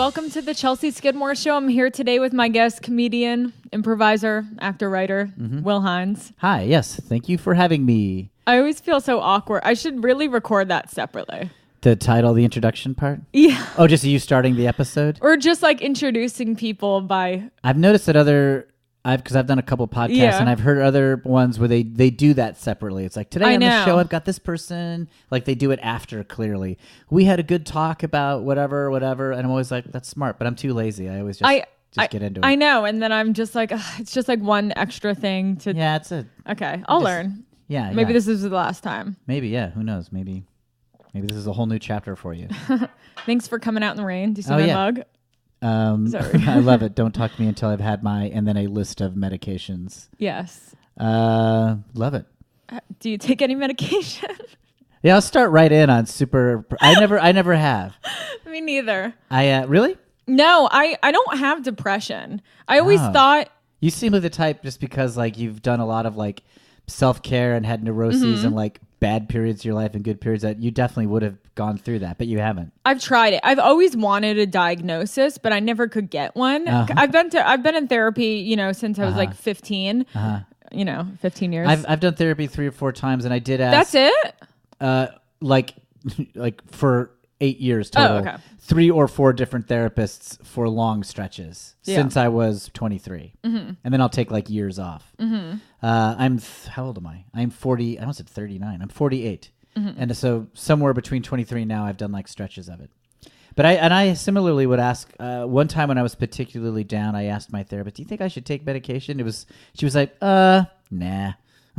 Welcome to the Chelsea Skidmore Show. I'm here today with my guest, comedian, improviser, actor, writer, Will Hines. Hi, yes. Thank you for having me. I always feel so awkward. I should really record that separately. The title, the introduction part? Yeah. Oh, just you starting the episode? Or just like introducing people by... I've noticed that because I've done a couple podcasts and I've heard other ones where they do that separately. It's like, today on the show, I've got this person. Like they do it after, clearly. We had a good talk about whatever. And I'm always like, that's smart, but I'm too lazy. I always just get into it. I know. And then I'm just like, it's just like one extra thing to... Yeah, it's a... Okay, I'll learn. Yeah. Maybe this is the last time. Maybe, yeah. Who knows? Maybe this is a whole new chapter for you. Thanks for coming out in the rain. Do you see my mug? Sorry. I love it. Don't talk to me until I've had and then a list of medications. Yes. Love it. Do you take any medication? Yeah, I'll start right in on super. I never have. Me neither. Really? No, I don't have depression. I always thought. You seem like the type, just because like you've done a lot of like self-care and had neuroses and like bad periods of your life and good periods, that you definitely would have gone through that, but you haven't. I've tried it. I've always wanted a diagnosis, but I never could get one. I've been in therapy, since I was like 15. 15 years. I've done therapy 3 or 4 times, and I did ask. That's it? Like for 8 years total. Oh, okay. 3 or 4 different therapists for long stretches since I was 23. And then I'll take like years off. How old am I? I'm 40. I almost said 39. I'm 48. And so somewhere between 23 and now, I've done like stretches of it. But I similarly would ask, one time when I was particularly down, I asked my therapist, do you think I should take medication? She was like, nah.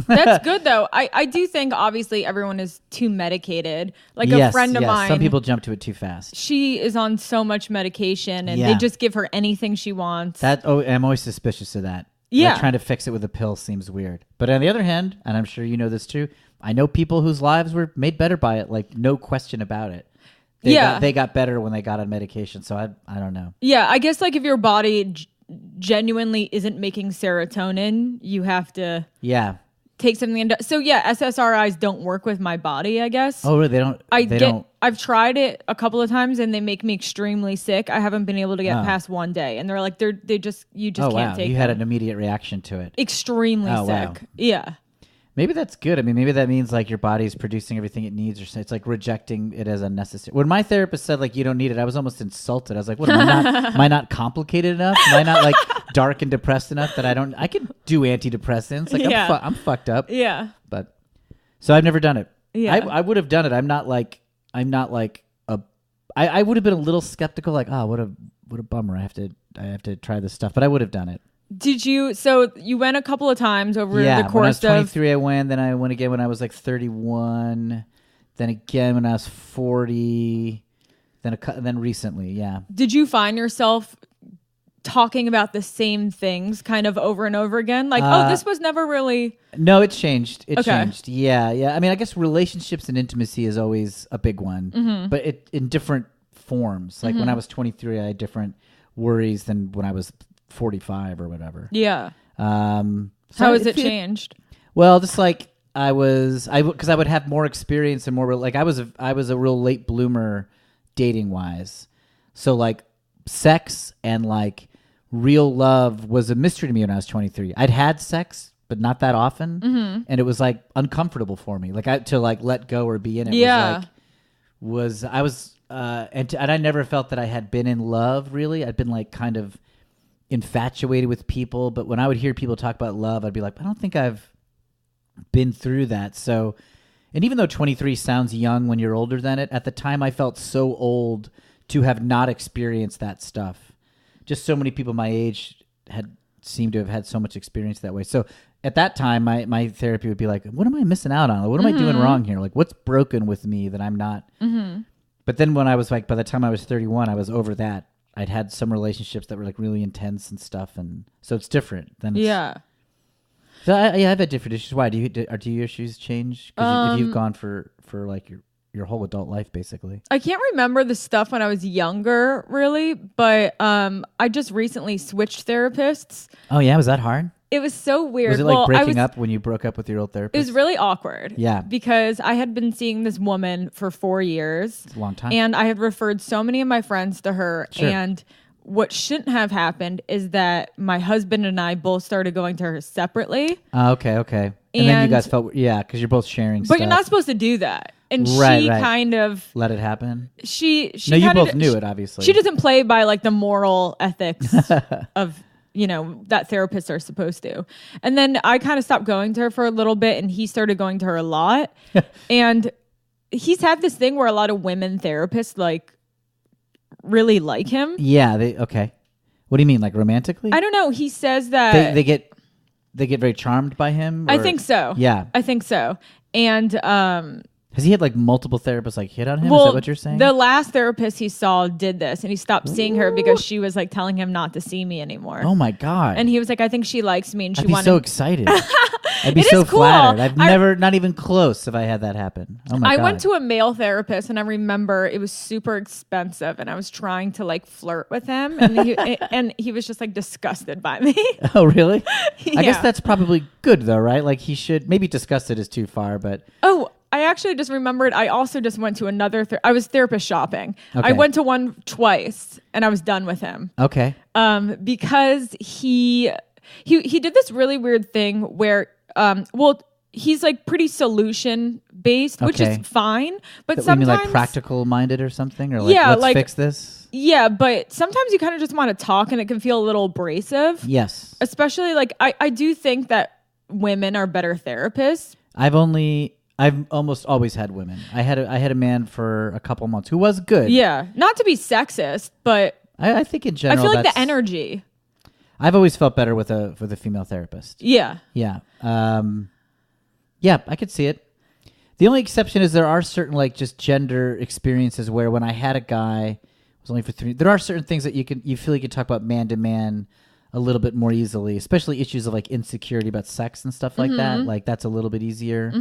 That's good though. I do think obviously everyone is too medicated. Like a friend of mine. Some people jump to it too fast. She is on so much medication and they just give her anything she wants. I'm always suspicious of that. Yeah. Like trying to fix it with a pill seems weird. But on the other hand, and I'm sure you know this too, I know people whose lives were made better by it, like no question about it. They got better when they got on medication. So I don't know. Yeah, I guess like if your body genuinely isn't making serotonin, you have to take something. So SSRIs don't work with my body, I guess. Oh, really? They don't. I've tried it a couple of times and they make me extremely sick. I haven't been able to get past one day, and they're like you just can't take. You had an immediate reaction to it. Extremely sick. Wow. Yeah. Maybe that's good. I mean, maybe that means like your body's producing everything it needs, or it's like rejecting it as unnecessary. When my therapist said like you don't need it, I was almost insulted. I was like, what am I not complicated enough? Am I not like dark and depressed enough that I can do antidepressants? Like I'm fucked up. Yeah. But so I've never done it. Yeah. I would have done it. I would have been a little skeptical, like, oh, what a bummer. I have to try this stuff, but I would have done it. Did you? So you went a couple of times over the course of... when I was 23, I went. Then I went again when I was like 31. Then again when I was 40. Then recently, yeah. Did you find yourself talking about the same things kind of over and over again? Like, this was never really... No, it changed. It changed. Yeah. I mean, I guess relationships and intimacy is always a big one, but in different forms. Like when I was 23, I had different worries than when I was 45 or whatever. Yeah. So how has it changed? Well, just like because I would have more experience and more like I was a real late bloomer dating wise. So like sex and like real love was a mystery to me when I was 23. I'd had sex, but not that often, and it was like uncomfortable for me. Like to like let go or be in it. And I never felt that I had been in love really. I'd been like kind of infatuated with people, but when I would hear people talk about love, I'd be like, I don't think I've been through that. So, and even though 23 sounds young when you're older than it, at the time I felt so old to have not experienced that stuff. Just so many people my age seemed to have had so much experience that way. So at that time, my therapy would be like, what am I missing out on? What am I doing wrong here? Like, what's broken with me that I'm not? But then when I was like, by the time I was 31, I was over that. I'd had some relationships that were like really intense and stuff, and so it's different. So I've had different issues. Why do your issues change? Because if you've gone for like your whole adult life, basically. I can't remember the stuff when I was younger, really, but I just recently switched therapists. Oh yeah, was that hard? It was so weird. Was it like breaking up when you broke up with your old therapist? It was really awkward. Yeah. Because I had been seeing this woman for 4 years. It's a long time. And I had referred so many of my friends to her. Sure. And what shouldn't have happened is that my husband and I both started going to her separately. Okay. And then you guys felt, because you're both sharing stuff. But you're not supposed to do that. And right. kind of let it happen. She no, you both knew it, obviously. She doesn't play by like the moral ethics of that therapists are supposed to. And then I kind of stopped going to her for a little bit, and he started going to her a lot. And he's had this thing where a lot of women therapists like really like him. Yeah. Okay. What do you mean, like romantically? I don't know. He says that they get very charmed by him. I think so. Yeah, I think so. And has he had like multiple therapists like hit on him? Is that what you're saying? The last therapist he saw did this, and he stopped seeing her because she was like telling him not to see me anymore. Oh my God. And he was like, I think she likes me, and I'd be so excited. I'd be so cool. flattered. I've never, not even close if I had that happen. Oh my God. I went to a male therapist, and I remember it was super expensive, and I was trying to like flirt with him, and he was just like disgusted by me. Oh really? Yeah. I guess that's probably good though, right? Like he should, maybe disgusted is too far, but. Oh, I actually just remembered I also just went to another I was therapist shopping. Okay. I went to one twice and I was done with him. Okay. Because he did this really weird thing where he's like pretty solution based, which is fine, but sometimes you mean like practical minded or something, or like let's fix this. Yeah, but sometimes you kind of just want to talk and it can feel a little abrasive. Yes. Especially like I do think that women are better therapists. I've almost always had women. I had a man for a couple months who was good. Yeah, not to be sexist, but I think in general, I feel like the energy. I've always felt better with a female therapist. Yeah, yeah, yeah. I could see it. The only exception is there are certain like just gender experiences where when I had a guy, it was only for 3. There are certain things that you feel you can talk about man to man a little bit more easily, especially issues of like insecurity about sex and stuff like that. Like that's a little bit easier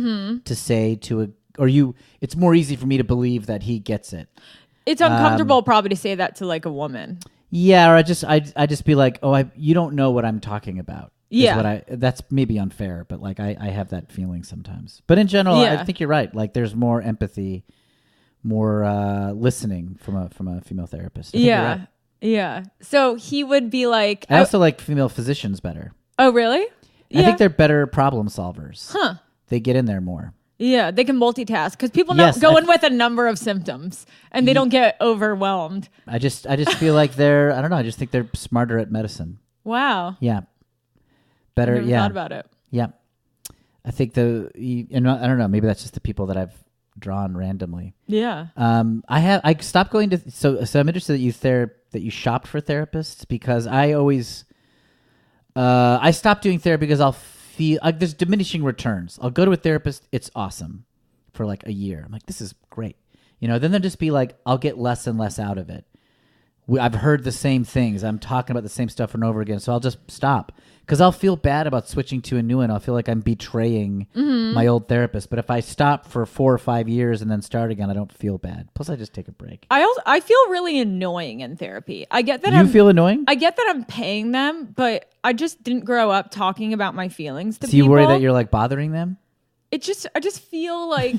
to say it's more easy for me to believe that he gets it. It's uncomfortable probably to say that to like a woman. Yeah. Or I just be like, you don't know what I'm talking about. Yeah. That's maybe unfair, but like I have that feeling sometimes, but in general, I think you're right. Like there's more empathy, more listening from a female therapist. Yeah. Yeah. So he would be like... I also like female physicians better. Oh, really? I think they're better problem solvers. Huh. They get in there more. Yeah, they can multitask because people go in with a number of symptoms and they don't get overwhelmed. I just feel like I don't know, I just think they're smarter at medicine. Wow. Yeah. Better, I never thought about it. Yeah. I think I don't know, maybe that's just the people that I've drawn randomly. Yeah. I stopped going to so I'm interested that you shopped for therapists because I always I stopped doing therapy because I'll feel like there's diminishing returns. I'll go to a therapist, it's awesome for like a year. I'm like, this is great. Then they'll just be like, I'll get less and less out of it. I've heard the same things. I'm talking about the same stuff over and over again. So I'll just stop because I'll feel bad about switching to a new one. I'll feel like I'm betraying my old therapist. But if I stop for 4 or 5 years and then start again, I don't feel bad. Plus, I just take a break. I feel really annoying in therapy. I get that. You feel annoying? I get that I'm paying them, but I just didn't grow up talking about my feelings to people. So you worry that you're like bothering them? I just feel like...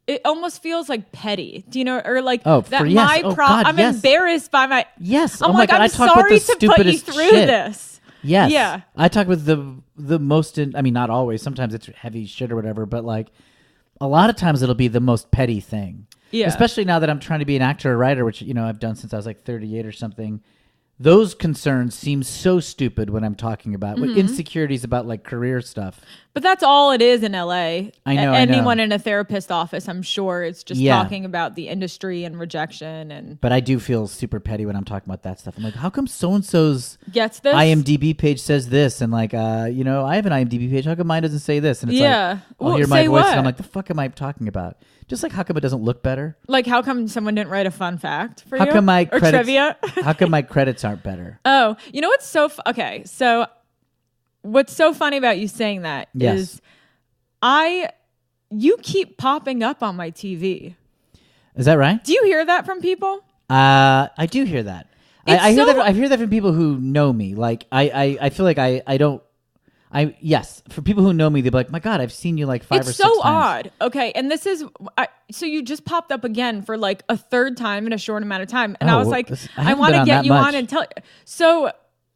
It almost feels like petty, do you know? Or like I'm embarrassed by my... Yes. I'm like, I'm sorry to put you through this. Yes. Yeah. I talk with the most... not always. Sometimes it's heavy shit or whatever. But like a lot of times it'll be the most petty thing. Yeah. Especially now that I'm trying to be an actor or writer, which, I've done since I was like 38 or something. Those concerns seem so stupid when I'm talking about insecurities about like career stuff. But that's all it is in LA. I know. Anyone in a therapist office, I'm sure it's just talking about the industry and rejection But I do feel super petty when I'm talking about that stuff. I'm like, how come so-and-so's gets this? IMDb page says this? And like, I have an IMDb page. How come mine doesn't say this? And it's like, I'll hear my voice and I'm like, the fuck am I talking about? Just like, how come it doesn't look better? Like, how come someone didn't write a fun fact for you? How come my credits, trivia? How come my credits aren't better? Oh, you know what's so what's so funny about you saying that is you keep popping up on my TV. Is that right? Do you hear that from people? I do hear that. I hear that from people who know me. Like I feel like I Yes, for people who know me, they'll be like, my God, I've seen you like 5 or 6 times. It's so odd. Okay. And this is, so you just popped up again for like a third time in a short amount of time. And I was like, I want to get you on and tell. So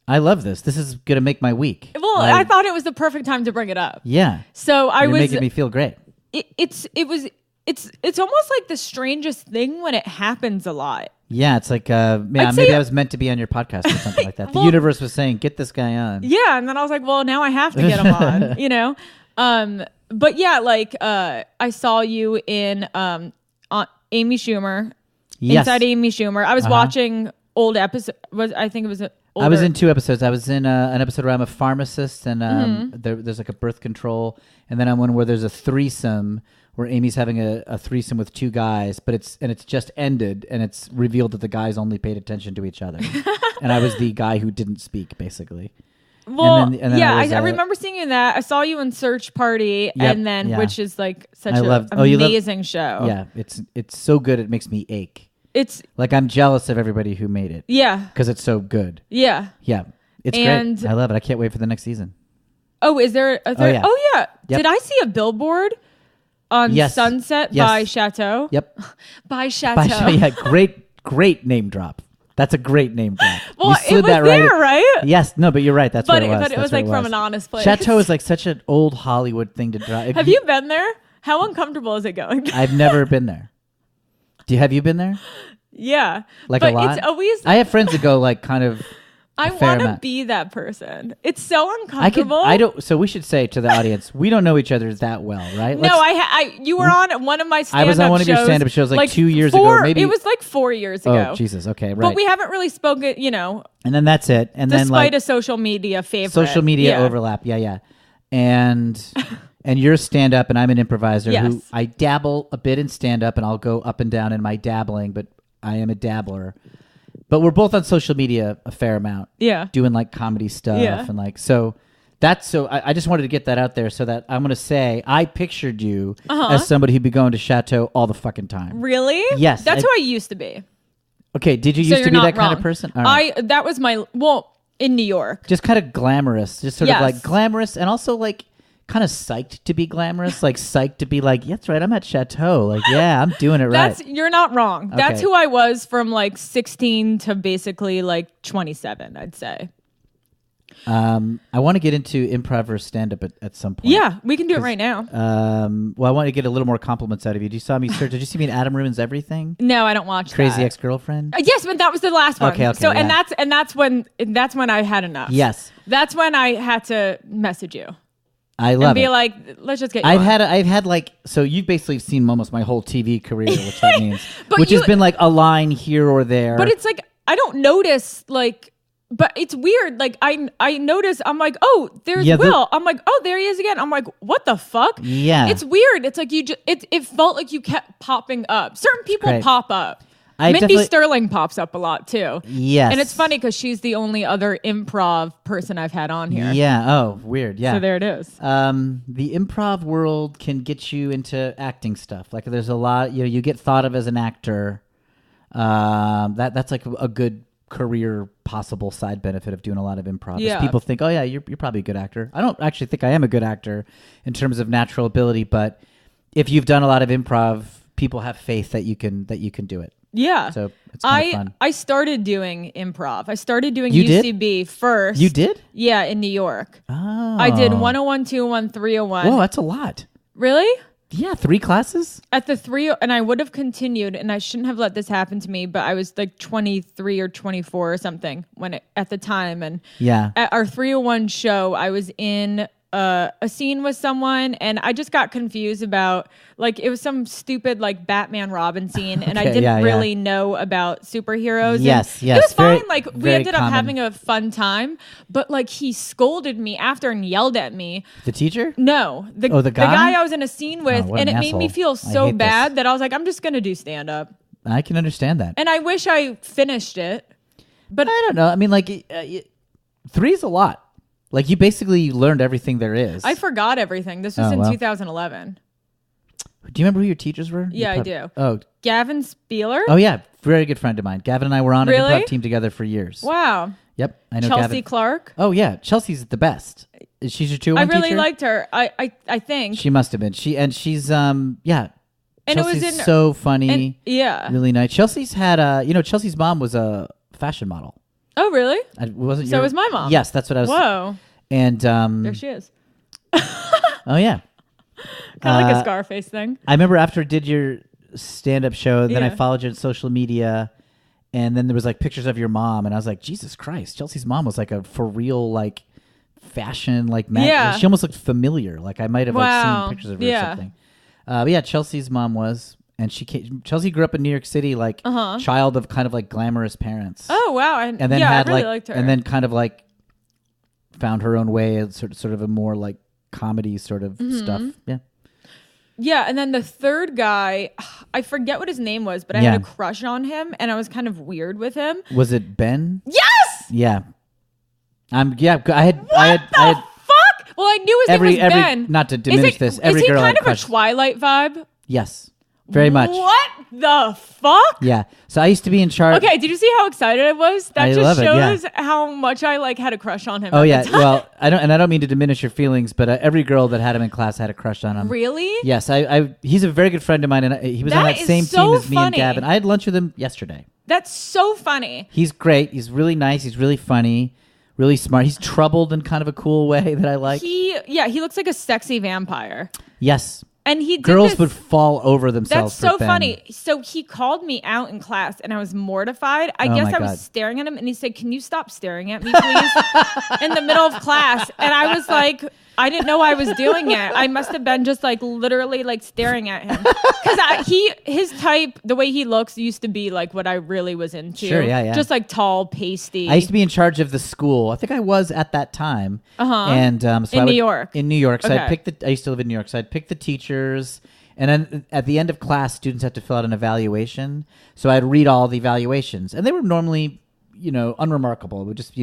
I love this. This is going to make my week. Well, I thought it was the perfect time to bring it up. Yeah. So You're making me feel great. It's almost like the strangest thing when it happens a lot. Yeah, it's like, maybe I was meant to be on your podcast or something like that. The universe was saying, get this guy on. Yeah, and then I was like, well, now I have to get him on, you know? But yeah, like, I saw you in on Amy Schumer. Yes. Inside Amy Schumer. I was watching old episodes. I think it was older. I was in 2 episodes. I was in an episode where I'm a pharmacist, and there's like a birth control, and then I'm one where there's a threesome where Amy's having a threesome with 2 guys, but it's just ended, and it's revealed that the guys only paid attention to each other, and I was the guy who didn't speak, basically. Well, and then I remember seeing you in that. I saw you in Search Party, which is like such an amazing show. Yeah, it's so good it makes me ache. It's like I'm jealous of everybody who made it. Yeah, because it's so good. Yeah, it's great. I love it. I can't wait for the next season. Oh, is there a third? Oh yeah. Yep. Did I see a billboard on Sunset by Chateau? Yep. By Chateau. Yeah, great name drop. That's a great name drop. Well, it was right? Yes, no, but you're right. That's what it was. But it was like from an honest place. Chateau is like such an old Hollywood thing to drop. Have you been there? How uncomfortable is it going? I've never been there. Have you been there? Yeah. Like a lot? It's always... I have friends that go like kind of... I want to be that person. It's so uncomfortable. So we should say to the audience, we don't know each other that well, right? No, you were on one of my stand-up shows. I was on one of your stand-up shows like 2 years ago. Maybe it was like 4 years ago. Oh, Jesus. Okay, right. But we haven't really spoken, you know. And then that's it. And then despite a social media favorite. Social media overlap. Yeah. And you're a stand-up and I'm an improviser who I dabble a bit in stand-up and I'll go up and down in my dabbling, but I am a dabbler. But we're both on social media a fair amount. Yeah. Doing like comedy stuff and like I just wanted to get that out there so that I'm gonna say I pictured you as somebody who'd be going to Chateau all the fucking time. Really? Yes. That's who I used to be. Okay, did you used to be that kind of person? All right. That was in New York. Just kind of glamorous. Just sort of like glamorous and also like kind of psyched to be glamorous, like psyched to be like, yeah, that's right, I'm at Chateau. Like, yeah, I'm doing it right. You're not wrong. Okay. That's who I was from like 16 to basically like 27, I'd say. I want to get into improv or stand-up at some point. Yeah, we can do it right now. Well, I want to get a little more compliments out of you. Did you see me in Adam Ruins Everything? No, I don't watch Crazy Ex-Girlfriend? Yes, but that was the last one. Okay. So, and that's when I had enough. Yes. That's when I had to message you. I love it. And be like, let's just get you I've had like, so you've basically seen almost my whole TV career, which that means, has been like a line here or there. But it's like, I don't notice like, but it's weird. Like I notice, I'm like, oh, there's Will. I'm like, oh, there he is again. I'm like, what the fuck? Yeah. It's weird. It's like it felt like you kept popping up. Certain people pop up. Mindy Sterling pops up a lot too. Yes. And it's funny because she's the only other improv person I've had on here. Yeah. Oh, weird. Yeah. So there it is. The improv world can get you into acting stuff. Like there's a lot, you get thought of as an actor. That's like a good career possible side benefit of doing a lot of improv. Yeah. People think, oh yeah, you're probably a good actor. I don't actually think I am a good actor in terms of natural ability, but if you've done a lot of improv, people have faith that you can do it. Yeah. So it's kind of fun. I started doing improv. I started doing you UCB did? First. You did? Yeah, in New York. Oh. I did 101, 201, 301. Whoa, that's a lot. Really? Yeah, 3 classes? At the 3, and I would have continued, and I shouldn't have let this happen to me, but I was like 23 or 24 or something at the time. And at our 301 show, I was in a scene with someone, and I just got confused about, like, it was some stupid, like, Batman Robin scene, and I didn't really know about superheroes. Yes. It was fine. Like, we ended up having a fun time, but, like, he scolded me after and yelled at me. The teacher? No. The guy I was in a scene with, and it made me feel so bad that I was like, I'm just going to do stand-up. I can understand that. And I wish I finished it. But I don't know. I mean, like, 3 is a lot. Like, you basically learned everything there is. I forgot everything. This was in 2011. Do you remember who your teachers were? Yeah, I do. Oh, Gavin Spieler. oh yeah, very good friend of mine. Gavin and I were on an Really? improv team together for years. Wow. Yep, I know Chelsea Gavin. Clark. Oh yeah, Chelsea's the best. Is she your 2-1 I really teacher? liked her. I think. She must have been. She's yeah. And Chelsea's it was in so funny. yeah. Really nice. Chelsea's had Chelsea's mom was a fashion model. Oh really? Wasn't So was my mom. Yes, that's what I was. Whoa. And There she is. oh yeah. Kind of like a Scarface thing. I remember after I did your stand-up show, then I Yeah. followed you on social media, and then there was like pictures of your mom, and I was like, Jesus Christ, Chelsea's mom was like a for real like fashion like Yeah. She almost looked familiar. Like I might have like Wow. seen pictures of her Yeah. or something. But yeah, Chelsea's mom was, and Chelsea grew up in New York City, like child of kind of like glamorous parents. Oh wow. And then yeah, had I really like, liked her. and then kind of like found her own way, and sort of a more like comedy sort of stuff. Yeah. Yeah, and then the third guy, I forget what his name was, but I had a crush on him, and I was kind of weird with him. Was it Ben? Yes. Yeah. Yeah. I had. Fuck. Well, I knew his name was Ben. Not to diminish this. Every is he girl kind had of a crushed. Twilight vibe? Yes. Very much. What the fuck? Yeah. So I used to be in charge. Okay, did you see how excited I was? That I just love it, yeah. shows how much I like had a crush on him. Oh at yeah. the time. Well, I don't mean to diminish your feelings, but every girl that had him in class had a crush on him. Really? Yes. He's a very good friend of mine, and he was on That that is same so team as me and funny. Gavin. I had lunch with him yesterday. That's so funny. He's great. He's really nice. He's really funny. Really smart. He's troubled in kind of a cool way that I like. He looks like a sexy vampire. Yes. And he did Girls this- would fall over themselves. That's so for Ben. funny. So he called me out in class and I was mortified. I guess my I was God. staring at him and he said, "Can you stop staring at me, please?" in the middle of class. And I was like, I didn't know I was doing it. I must have been just like literally like staring at him. Because his type, the way he looks used to be like what I really was into. Sure, yeah. Just like tall, pasty. I used to be in charge of the school. I think I was at that time. And so In New York. In New York. So Okay. I used to live in New York. So I'd pick the teachers. And then at the end of class, students had to fill out an evaluation. So I'd read all the evaluations. And they were normally, unremarkable. It would just,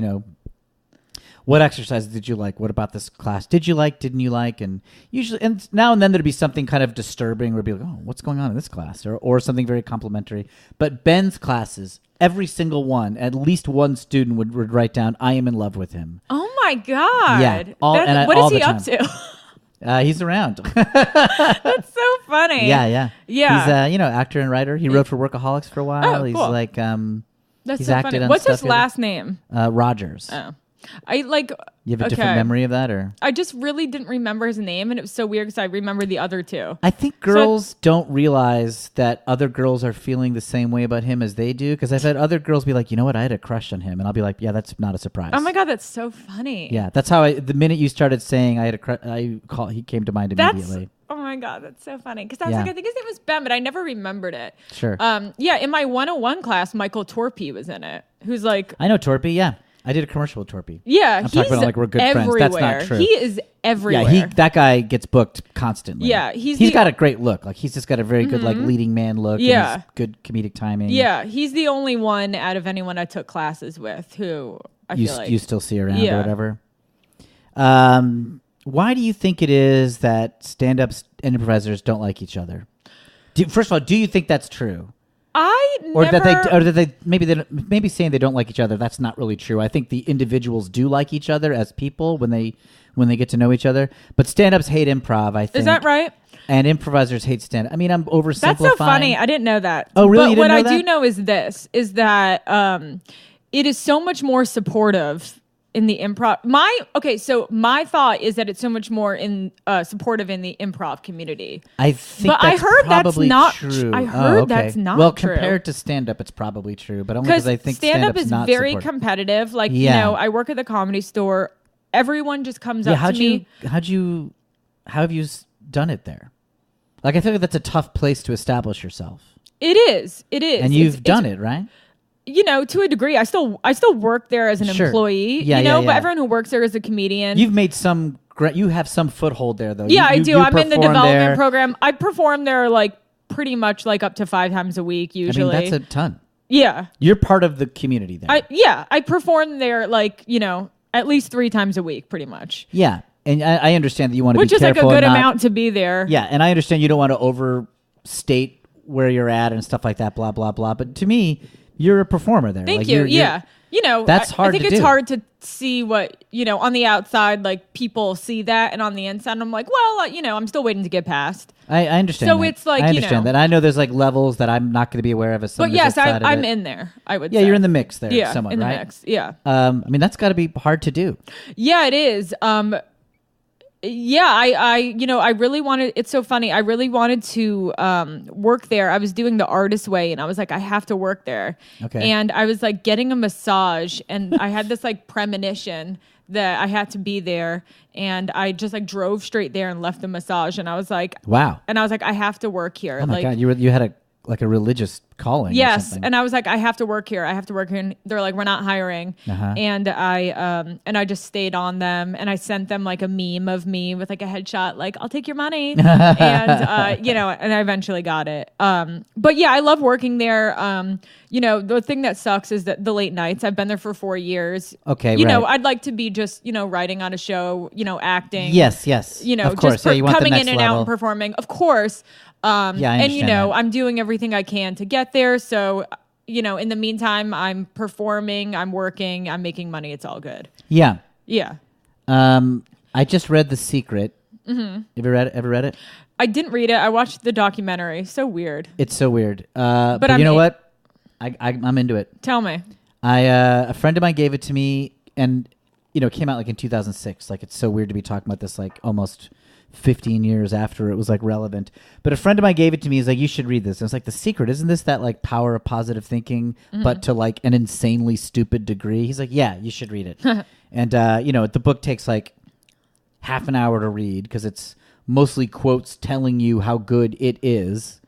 what exercises did you like? What about this class? Did you like? Didn't you like? And usually, and now and then there'd be something kind of disturbing where it'd be like, oh, what's going on in this class? Or something very complimentary. But Ben's classes, every single one, at least one student would write down, I am in love with him. Oh my God. Yeah. What is he up to? He's around. That's so funny. Yeah. Yeah. He's actor and writer. He wrote for Workaholics for a while. Oh, He's cool. like That's he's so acted funny. on What's his stuff last name? Rogers. Oh. I like. You have a different memory of that, or? I just really didn't remember his name, and it was so weird because I remember the other two. I think girls don't realize that other girls are feeling the same way about him as they do. Because I've had other girls be like, you know what, I had a crush on him, and I'll be like, yeah, that's not a surprise. Oh my God, that's so funny. Yeah, that's how the minute you started saying I had a crush, he came to mind immediately. Oh my God, that's so funny. Because I was Yeah. like, I think his name was Ben, but I never remembered it. Sure. In my 101 class, Michael Torpy was in it. Who's like, I know Torpy. Yeah, I did a commercial with Torpy. yeah, I'm he's talking about like we're good friends. That's not everywhere. true. He is everywhere. Yeah, that guy gets booked constantly. Yeah, he's the- got a great look. Like he's just got a very good like leading man look. Yeah. and he's good comedic timing. Yeah, he's the only one out of anyone I took classes with who I feel like you still see around Yeah. or whatever. Why do you think it is that stand-ups and improvisers don't like each other? First of all, do you think that's true? Or that maybe saying they don't like each other, that's not really true. I think the individuals do like each other as people when they get to know each other. But stand-ups hate improv, I think. Is that right? And improvisers hate stand-up. I mean, I'm oversimplifying. That's so funny. I didn't know that. Oh, really? But You didn't what know I that? do know is that it is so much more supportive in the improv. My thought is that it's so much more supportive in the improv community. I think But I that's heard that's probably not true. I heard okay. that's not well, true. compared to stand-up, it's probably true. But only because I think stand-up stand-up's is not very supportive. competitive. Like, Yeah. I work at the Comedy Store. Everyone just comes up how to me. how have you done it there? Like, I feel like that's a tough place to establish yourself. It is. And you've done it, right? To a degree. I still work there as an Sure. employee. Yeah, But everyone who works there is a comedian. You've made you have some foothold there, though. Yeah, I do. I'm in the perform development there. program. I perform there like pretty much like up to 5 times a week usually. I mean, that's a ton. Yeah. You're part of the community there. I perform there like, at least 3 times a week pretty much. Yeah. And I understand that you want to be Which is careful. like a good amount to be there. Yeah, and I understand you don't want to overstate where you're at and stuff like that, blah, blah, blah. But to me, you're a performer there. Thank you. Yeah. That's hard I think to it's do. hard to see what, on the outside, like people see that, and on the inside, I'm like, well, I'm still waiting to get past. I understand. So that. it's like, I understand that. I know there's like levels that I'm not going to be aware of as someone. But yes, I'm in there. I would. Yeah, say. you're in the mix there. Yeah, somewhat, in the right? mix. Yeah. I mean, that's got to be hard to do. Yeah, it is. Yeah, I really wanted, it's so funny. I really wanted to work there. I was doing the artist way and I was like, I have to work there. Okay. And I was like getting a massage and I had this like premonition that I had to be there. And I just like drove straight there and left the massage. And I was like, wow. And I was like, I have to work here. Oh my like, God, you had a religious calling. Yes, or something. and I was like, I have to work here. I have to work here. And they're like, we're not hiring. Uh-huh. And I just stayed on them, and I sent them like a meme of me with like a headshot, like I'll take your money, and and I eventually got it. But yeah, I love working there. The thing that sucks is that the late nights. I've been there for 4 years. Okay, right. I'd like to be just writing on a show, acting. Yes. Of course. Just you want the coming next in and level. out and performing, of course. I understand that. I'm doing everything I can to get there. So, in the meantime, I'm performing, I'm working, I'm making money. It's all good. Yeah. Yeah. I just read The Secret. Mm-hmm. Ever read it? I didn't read it. I watched the documentary. So weird. It's so weird. But you know what? I'm into it. Tell me. A friend of mine gave it to me, and it came out like in 2006. Like, it's so weird to be talking about this like almost 15 years after it was like relevant. But a friend of mine gave it to me. He's like, you should read this. And I was like, The Secret, isn't this that like power of positive thinking, but to like an insanely stupid degree? He's like, yeah, you should read it. And the book takes like half an hour to read because it's mostly quotes telling you how good it is.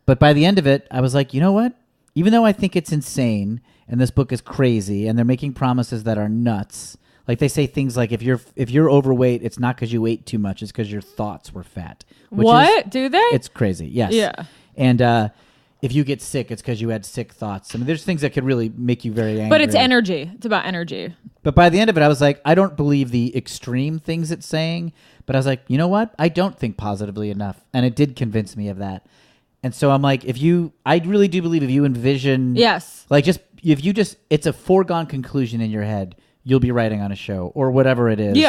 But by the end of it, I was like, you know what? Even though I think it's insane and this book is crazy and they're making promises that are nuts, like they say things like if you're overweight, it's not because you ate too much, it's because your thoughts were fat. Do they? It's crazy. Yes. Yeah. And if you get sick, it's because you had sick thoughts. I mean, there's things that could really make you very angry. But it's energy. It's about energy. But by the end of it, I was like, I don't believe the extreme things it's saying. But I was like, you know what? I don't think positively enough. And it did convince me of that. And so I'm like, I really do believe if you envision. Yes. Like it's a foregone conclusion in your head. You'll be writing on a show or whatever it is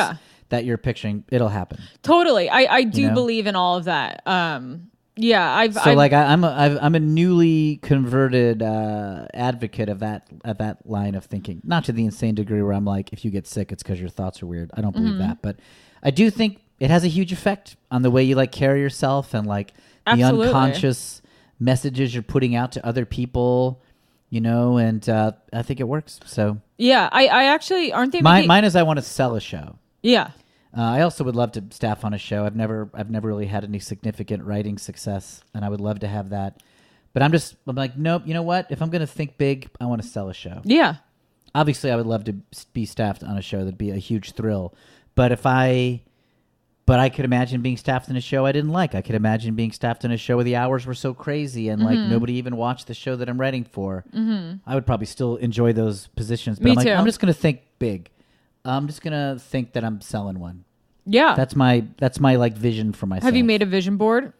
that you're picturing. It'll happen. Totally. I do believe in all of that. I'm a newly converted advocate of that line of thinking. Not to the insane degree where I'm like, if you get sick, it's because your thoughts are weird. I don't believe that. But I do think it has a huge effect on the way you like carry yourself and like the unconscious messages you're putting out to other people. And I think it works. So yeah, I actually aren't they? Mine is I want to sell a show. Yeah, I also would love to staff on a show. I've never really had any significant writing success, and I would love to have that. But I'm like, nope. You know what? If I'm going to think big, I want to sell a show. Yeah. Obviously, I would love to be staffed on a show. That'd be a huge thrill. But I could imagine being staffed in a show I didn't like. I could imagine being staffed in a show where the hours were so crazy and like nobody even watched the show that I'm writing for. Mm-hmm. I would probably still enjoy those positions. But I'm just going to think big. I'm just going to think that I'm selling one. Yeah. That's my like vision for myself. Have you made a vision board?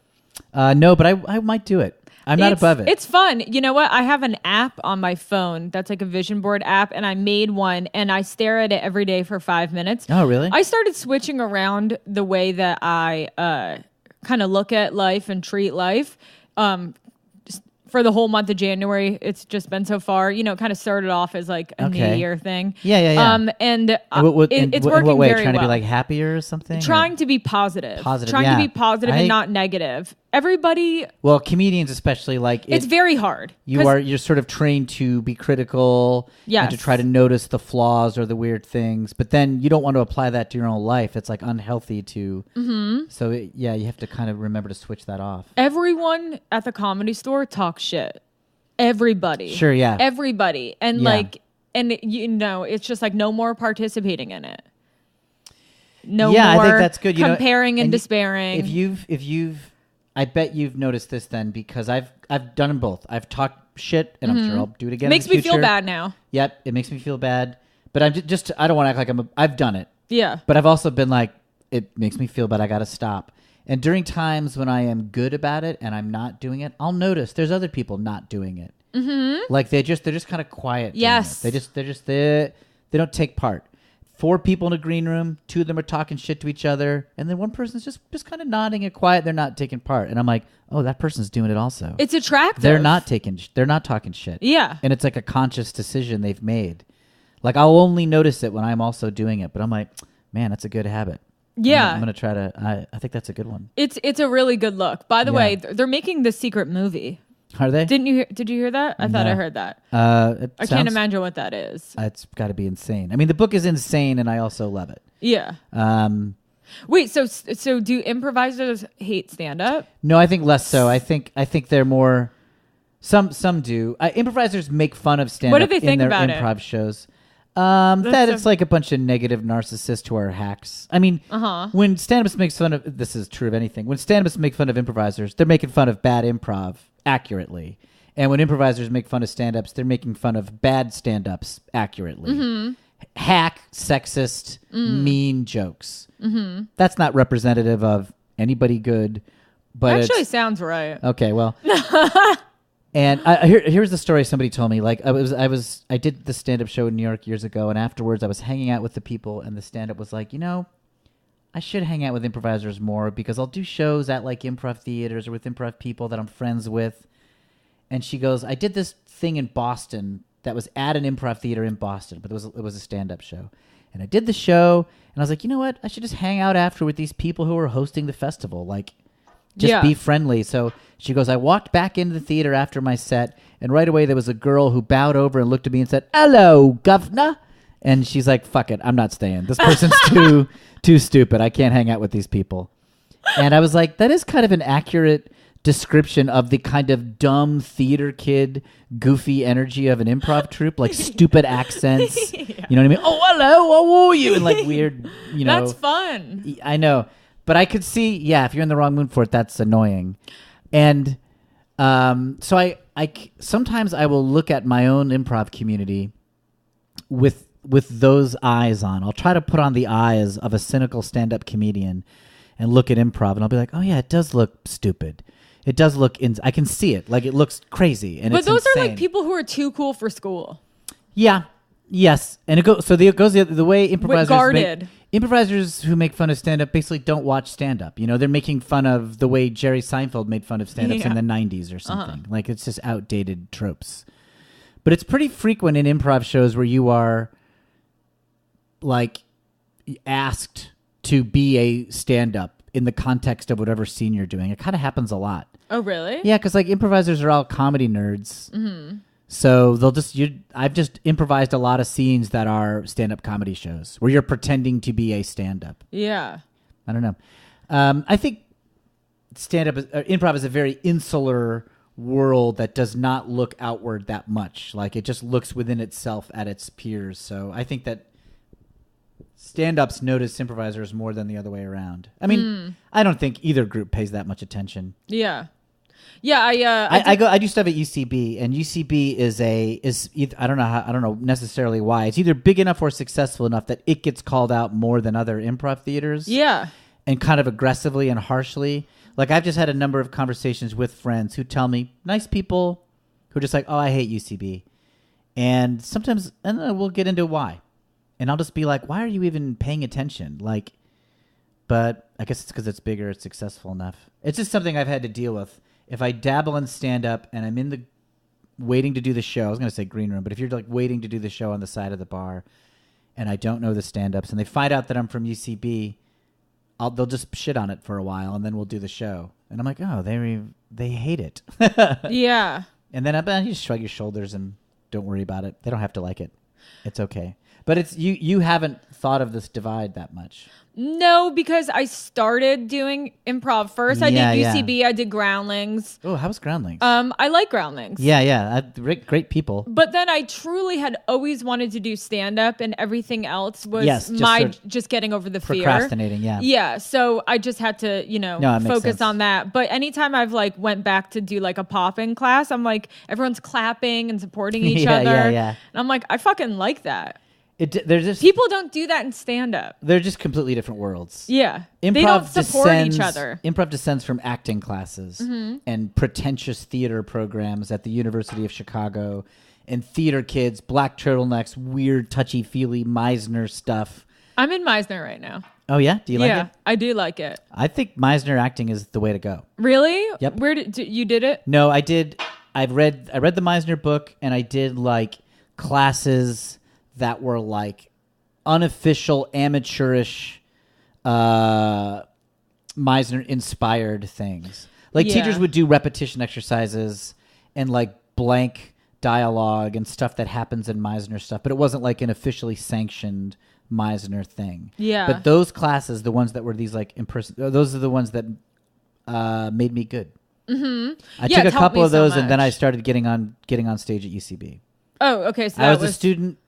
No, but I might do it. I'm not above it. It's fun. You know what? I have an app on my phone that's like a vision board app, and I made one, and I stare at it every day for 5 minutes. Oh, really? I started switching around the way that I kind of look at life and treat life. For the whole month of January, it's just been so far. Kind of started off as like a New Year thing. Yeah. It's working what way? very Trying well. to be like happier or something? Trying to be positive. Positive, Trying to be positive and not negative. Everybody. Well, comedians especially, like it's very hard. You're sort of trained to be critical and to try to notice the flaws or the weird things, but then you don't want to apply that to your own life. It's like unhealthy to. Mm-hmm. So you have to kind of remember to switch that off. Everyone at the Comedy Store talks shit. Everybody. Sure. Yeah. Everybody, and it's just like no more participating in it. No more. I think that's good. Comparing and despairing. If you've I bet you've noticed this then, because I've done them both. I've talked shit, and I'm sure I'll do it again. Makes me feel bad now. Yep, it makes me feel bad. But I'm just I don't want to act like I've done it. Yeah. But I've also been like, it makes me feel bad. I got to stop. And during times when I am good about it and I'm not doing it, I'll notice there's other people not doing it. Mm-hmm. Like they're just kind of quiet. Yes. They don't take part. 4 people in a green room, 2 of them are talking shit to each other, and then one person's just kind of nodding and quiet. They're not taking part. And I'm like, oh, that person's doing it also. It's attractive. They're not talking shit. Yeah. And it's like a conscious decision they've made. Like I'll only notice it when I'm also doing it, but I'm like, man, that's a good habit. Yeah. I'm going to try to, I think that's a good one. It's a really good look. By the way, they're making the secret movie. Are they? Did you hear that? I thought I heard that. I can't imagine what that is. It's got to be insane. I mean, the book is insane, and I also love it. Yeah. Wait. So do improvisers hate stand up? No, I think less so. I think they're more. Some do. Improvisers make fun of stand up. What do they think in their about improv shows. That it's like a bunch of negative narcissists who are hacks. I mean, when stand-ups makes fun of, this is true of anything. When stand-ups make fun of improvisers, they're making fun of bad improv accurately. And when improvisers make fun of stand-ups, they're making fun of bad stand-ups accurately. Mm-hmm. Hack, sexist, mean jokes. Mm-hmm. That's not representative of anybody good. But actually sounds right. Okay, well. And here's the story somebody told me. Like I did the stand-up show in New York years ago, and afterwards I was hanging out with the people, and the stand-up was like, I should hang out with improvisers more because I'll do shows at like improv theaters or with improv people that I'm friends with. And she goes, I did this thing in Boston that was at an improv theater in Boston, but it was a stand-up show. And I did the show, and I was like, you know what? I should just hang out after with these people who are hosting the festival. Like, just be friendly. So she goes, I walked back into the theater after my set, and right away there was a girl who bowed over and looked at me and said, hello, governor. And she's like, fuck it, I'm not staying. This person's too stupid. I can't hang out with these people. And I was like, that is kind of an accurate description of the kind of dumb theater kid, goofy energy of an improv troupe, like stupid accents. Yeah. You know what I mean? Oh, hello, how are you? And like weird, That's fun. I know. But I could see, if you're in the wrong mood for it, that's annoying. And so I sometimes I will look at my own improv community with those eyes on. I'll try to put on the eyes of a cynical stand-up comedian and look at improv, and I'll be like, oh yeah, it does look stupid. It does look, I can see it. Like it looks crazy. And but those insane. are like people who are too cool for school. Yeah. Yes. And it goes the way improvisers guarded. Improvisers who make fun of stand-up basically don't watch stand-up. They're making fun of the way Jerry Seinfeld made fun of stand-ups in the 90s or something. Like, it's just outdated tropes. But it's pretty frequent in improv shows where you are, like, asked to be a stand-up in the context of whatever scene you're doing. It kind of happens a lot. Oh, really? Yeah, because, like, improvisers are all comedy nerds. Mm-hmm. So I've just improvised a lot of scenes that are stand-up comedy shows where you're pretending to be a stand-up. Yeah. I don't know. I think improv is a very insular world that does not look outward that much. Like it just looks within itself at its peers. So I think that stand-ups notice improvisers more than the other way around. I mean, I don't think either group pays that much attention. Yeah. Yeah, I do stuff at UCB, and UCB is I don't know necessarily why. It's either big enough or successful enough that it gets called out more than other improv theaters. Yeah. And kind of aggressively and harshly. Like I've just had a number of conversations with friends who tell me, nice people who are just like, oh, I hate UCB. And sometimes and then we'll get into why. And I'll just be like, why are you even paying attention? Like, but I guess it's because it's bigger, it's successful enough. It's just something I've had to deal with. If I dabble in stand-up and I'm in the waiting to do the show, I was going to say green room, but if you're like waiting to do the show on the side of the bar and I don't know the stand-ups and they find out that I'm from UCB, they'll just shit on it for a while and then we'll do the show. And I'm like, oh, they hate it. Yeah. And then you just shrug your shoulders and don't worry about it. They don't have to like it. It's okay. But it's you haven't thought of this divide that much. No, because I started doing improv first. I did UCB. I did Groundlings. Oh, how was Groundlings? I like Groundlings. Yeah. Great people. But then I truly had always wanted to do stand-up, and everything else was just getting over the fear. Procrastinating, yeah. Yeah, so I just had to, focus on that. But anytime I've like went back to do like a pop-in class, I'm like, everyone's clapping and supporting each other. Yeah. And I'm like, I fucking like that. They're just People don't do that in stand-up. They're just completely different worlds. Yeah. Improv they don't support each other. Improv descends from acting classes and pretentious theater programs at the University of Chicago and theater kids, black turtlenecks, weird touchy-feely Meisner stuff. I'm in Meisner right now. Oh, yeah? Do you like it? Yeah, I do like it. I think Meisner Acting is the way to go. Really? Yep. Where did you did it? No, I did. I read the Meisner book, and I did like classes that were like unofficial, amateurish, Meisner inspired things. Like teachers would do repetition exercises and like blank dialogue and stuff that happens in Meisner stuff, but it wasn't like an officially sanctioned Meisner thing. Yeah. But those classes, the ones that were these like those are the ones that made me good. Mm-hmm. I took a couple of those, and then I started getting on stage at UCB. Oh, okay. So I was a student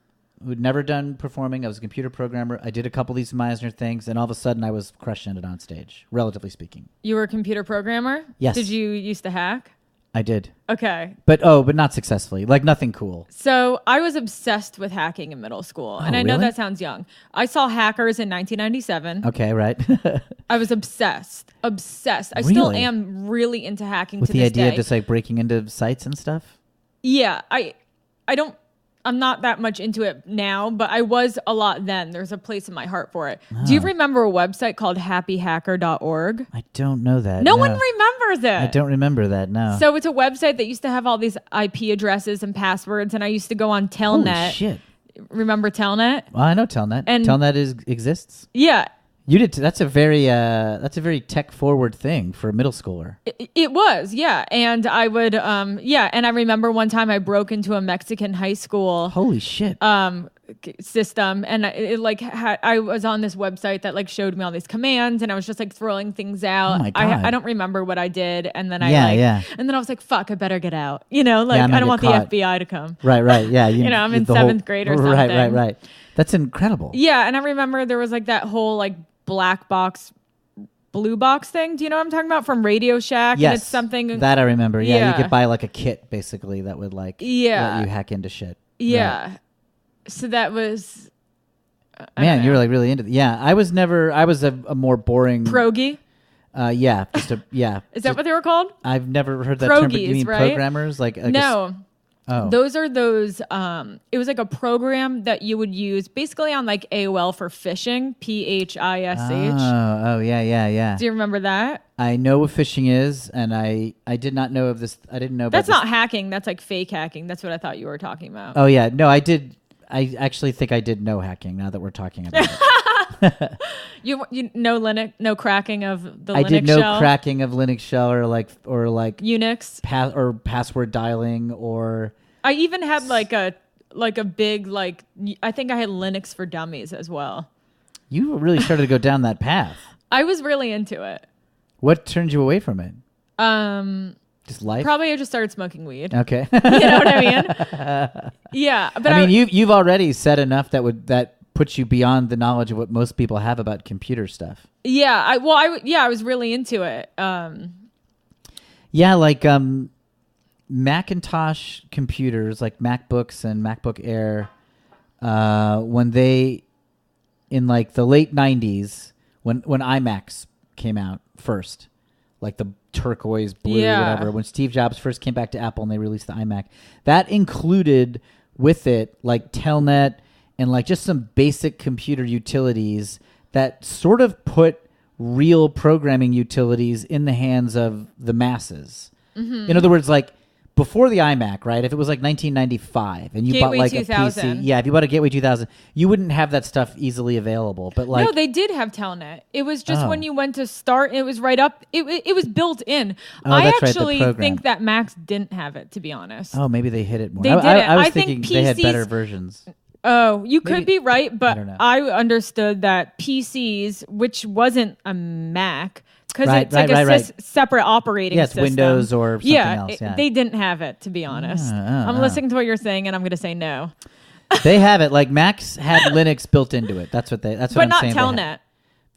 who'd never done performing. I was a computer programmer. I did a couple of these Meisner things, and all of a sudden I was crushing it on stage, relatively speaking. You were a computer programmer? Yes. Did you used to hack? I did. Okay. But not successfully. Like nothing cool. So I was obsessed with hacking in middle school. And I know that sounds young. I saw Hackers in 1997. Okay, right. I was obsessed. I Really? still am really into hacking with to this day. With the idea of just like breaking into sites and stuff? Yeah. I'm not that much into it now, but I was a lot then. There's a place in my heart for it. Oh. Do you remember a website called happyhacker.org? I don't know that. No one remembers it. I don't remember that, no. So it's a website that used to have all these IP addresses and passwords, and I used to go on Telnet. Holy shit. Remember Telnet? Well, I know Telnet. And Telnet exists. Yeah. You did. That's a very tech forward thing for a middle schooler. It was, yeah. And I would, And I remember one time I broke into a Mexican high school. Holy shit. System, and I was on this website that like showed me all these commands, and I was just like throwing things out. Oh my God. I don't remember what I did, and then and then I was like, "Fuck, I better get out." I don't want caught. the FBI to come. Right. Yeah. I'm in seventh grade or something. Right. That's incredible. Yeah, and I remember there was like that whole like black box, blue box thing. Do you know what I'm talking about from Radio Shack? Yes, and it's something that I remember. Yeah, you could buy like a kit basically that would like let you hack into shit. Yeah, right. So that was. Man, you were like really into. I was a more boring Progy. Yeah, Is that what they were called? I've never heard that Progies, term. But you mean right? programmers? No. Oh. Those are those. It was like a program that you would use basically on like AOL for phishing. PHISH. Oh, yeah. Do you remember that? I know what phishing is, and I did not know of this. I didn't know about That's not hacking. That's like fake hacking. That's what I thought you were talking about. Oh yeah, no, I did. I actually think I did know hacking. Now that we're talking about it. You know Linux, no cracking of the Linux shell? I did know cracking of Linux shell or like Unix or password dialing or. I even had like a big I think I had Linux for Dummies as well. You really started to go down that path. I was really into it. What turned you away from it? Just life? Probably I just started smoking weed. Okay. You know what I mean? Yeah, but I mean you've already said enough that puts you beyond the knowledge of what most people have about computer stuff. Yeah, I was really into it. Yeah, like Macintosh computers, like MacBooks and MacBook Air, when they in like the late 90s when iMacs came out first, like the turquoise blue whatever, when Steve Jobs first came back to Apple and they released the iMac, that included with it like Telnet and like just some basic computer utilities that sort of put real programming utilities in the hands of the masses. Mm-hmm. In other words, like before the iMac, right? If it was like 1995 and you Gateway bought like 2000. a PC, if you bought a Gateway 2000, you wouldn't have that stuff easily available. But like, no, they did have Telnet. It was just when you went to start, it was right up. It was built in. I actually think that Macs didn't have it, to be honest. Oh, maybe they hit it more. They didn't. I was think thinking they had better versions. Oh, you could be right, but I understood that PCs, which wasn't a Mac, because it's like a separate operating system. It's Windows or something else. They didn't have it, to be honest. I'm listening to what you're saying, and I'm going to say no. They have it. Like Macs had Linux built into it. That's what I'm saying. But not Telnet.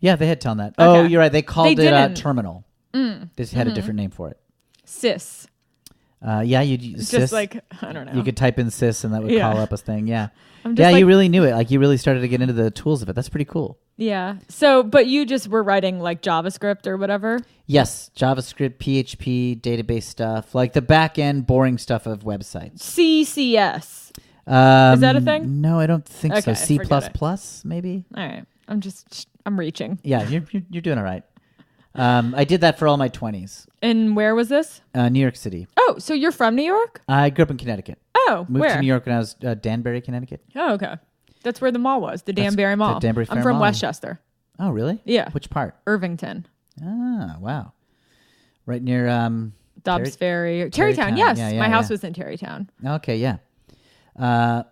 Yeah, they had Telnet. Okay. Oh, you're right. They called it Terminal. They just had a different name for it. Sys. Yeah, you It's cis. just like, I don't know. You could type in cis and that would Yeah. call up a thing. Yeah. I'm just Yeah, like, you really knew it. Like you really started to get into the tools of it. That's pretty cool. yeah. So, but you just were writing like JavaScript or whatever? Yes, JavaScript, PHP, database stuff, like the back end boring stuff of websites. CCS. Is that a thing? No, I don't think so. Okay, C++, forget it. maybe? All right. I'm reaching. Yeah, you're doing all right. I did that for all my 20s. And where was this? New York City. Oh, so you're from New York? I grew up in Connecticut. Oh, Moved where? to New York when I was Danbury, Connecticut. Oh, okay. That's where the mall was, the Danbury Mall. the Danbury I'm Fair from Mall. Westchester. Oh, really? Yeah. Which part? Irvington. Ah, wow. Right near Dobbs Ferry. Tarrytown, yes. Yeah, My house was in Tarrytown. Okay, yeah. Yeah,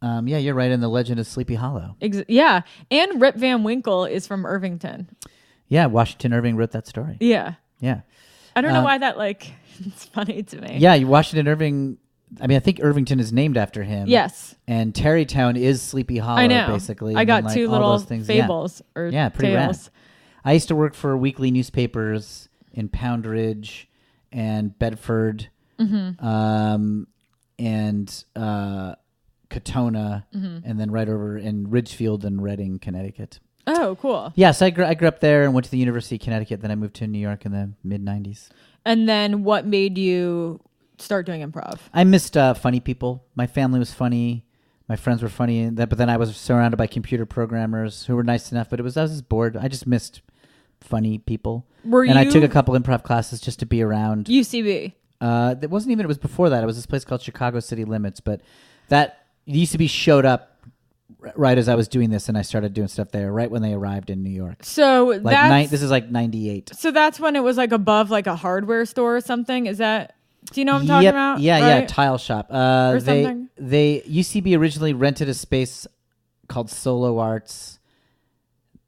you're right in the Legend of Sleepy Hollow. Yeah. And Rip Van Winkle is from Irvington. Yeah, Washington Irving wrote that story. Yeah. Yeah. I don't know why that, like, it's funny to me. Yeah, Washington Irving. I mean, I think Irvington is named after him. Yes. And Tarrytown is Sleepy Hollow, I know. basically. I and got then, like, two all little those things. fables or Yeah, pretty tales. rad. I used to work for weekly newspapers in Pound Ridge and Bedford and Katona and then right over in Ridgefield and Reading, Connecticut. Oh, cool. Yeah, so I grew up there and went to the University of Connecticut. Then I moved to New York in the mid-'90s. And then what made you start doing improv? I missed funny people. My family was funny. My friends were funny. But then I was surrounded by computer programmers who were nice enough. But I was just bored. I just missed funny people. I took a couple improv classes just to be around. UCB? It wasn't even. It was before that. It was this place called Chicago City Limits. But that UCB showed up right as I was doing this, and I started doing stuff there right when they arrived in New York. So This is like 98. So that's when it was like above like a hardware store or something. Is that? Do you know what I'm talking about? Yeah, right? Tile shop. Or something. They UCB originally rented a space called Solo Arts.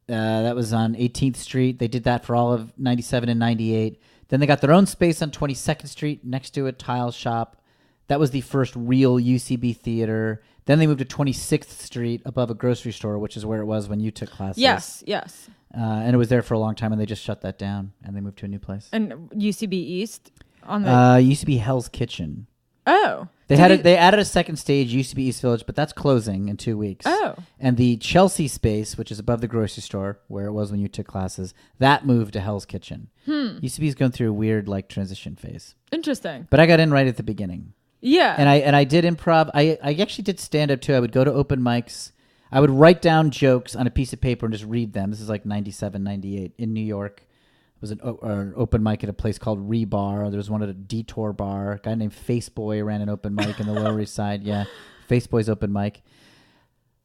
That was on 18th Street. They did that for all of 97 and 98. Then they got their own space on 22nd Street next to a tile shop. That was the first real UCB theater. Then they moved to 26th Street above a grocery store, which is where it was when you took classes. Yes. And it was there for a long time, and they just shut that down, and they moved to a new place. And UCB East on the Used to be Hell's Kitchen. Oh. They added a second stage, UCB East Village, but that's closing in 2 weeks. Oh. And the Chelsea space, which is above the grocery store, where it was when you took classes, that moved to Hell's Kitchen. UCB is going through a weird transition phase. Interesting. But I got in right at the beginning. Yeah. And I did improv. I actually did stand-up too. I would go to open mics. I would write down jokes on a piece of paper and just read them. This is like 97, 98 in New York. It was an open mic at a place called Rebar. There was one at a Detour Bar. A guy named Faceboy ran an open mic in the Lower East Side. Yeah, Faceboy's open mic.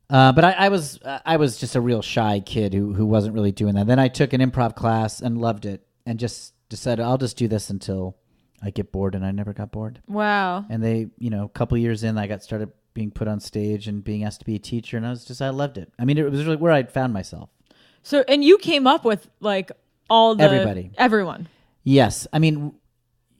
But I was just a real shy kid who wasn't really doing that. Then I took an improv class and loved it and just decided I'll just do this until I get bored, and I never got bored. Wow. And they, a couple years in, I got started being put on stage and being asked to be a teacher, and I loved it. I mean, it was really where I'd found myself. So, and you came up with everyone. Yes. I mean,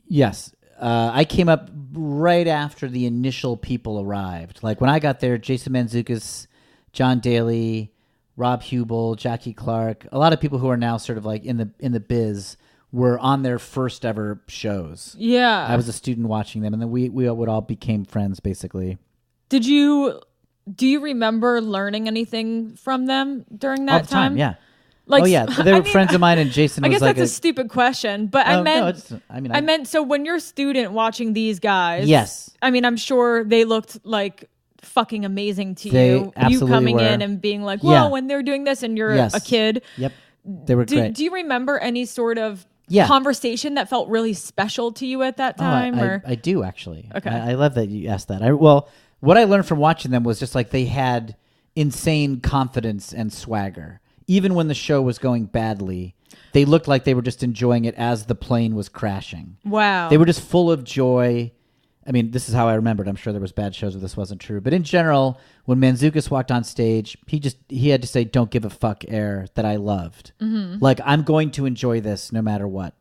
yes. I came up right after the initial people arrived. Like when I got there, Jason Mantzoukas, John Daly, Rob Hubel, Jackie Clark, a lot of people who are now sort of like in the biz were on their first ever shows. Yeah. I was a student watching them, and then we would all became friends, basically. Do you remember learning anything from them during that all the time? Yeah. Like, oh yeah, they were friends of mine, and Jason. I was guess like that's a stupid question, but I meant so when you're a student watching these guys. Yes. I mean, I'm sure they looked like fucking amazing to They you. absolutely You coming were. in and being like, "Whoa!" Yeah. When they're doing this, and you're Yes. a kid. Yep. They were great. Do you remember any sort of Yeah. conversation that felt really special to you at that time? I do actually. Okay. I love that you asked that. What I learned from watching them was just like they had insane confidence and swagger. Even when the show was going badly, they looked like they were just enjoying it as the plane was crashing. Wow. They were just full of joy. I mean, this is how I remembered. I'm sure there was bad shows where this wasn't true. But in general, when Mantzoukas walked on stage, he had to say, "Don't give a fuck" air that I loved. Mm-hmm. Like, I'm going to enjoy this no matter what.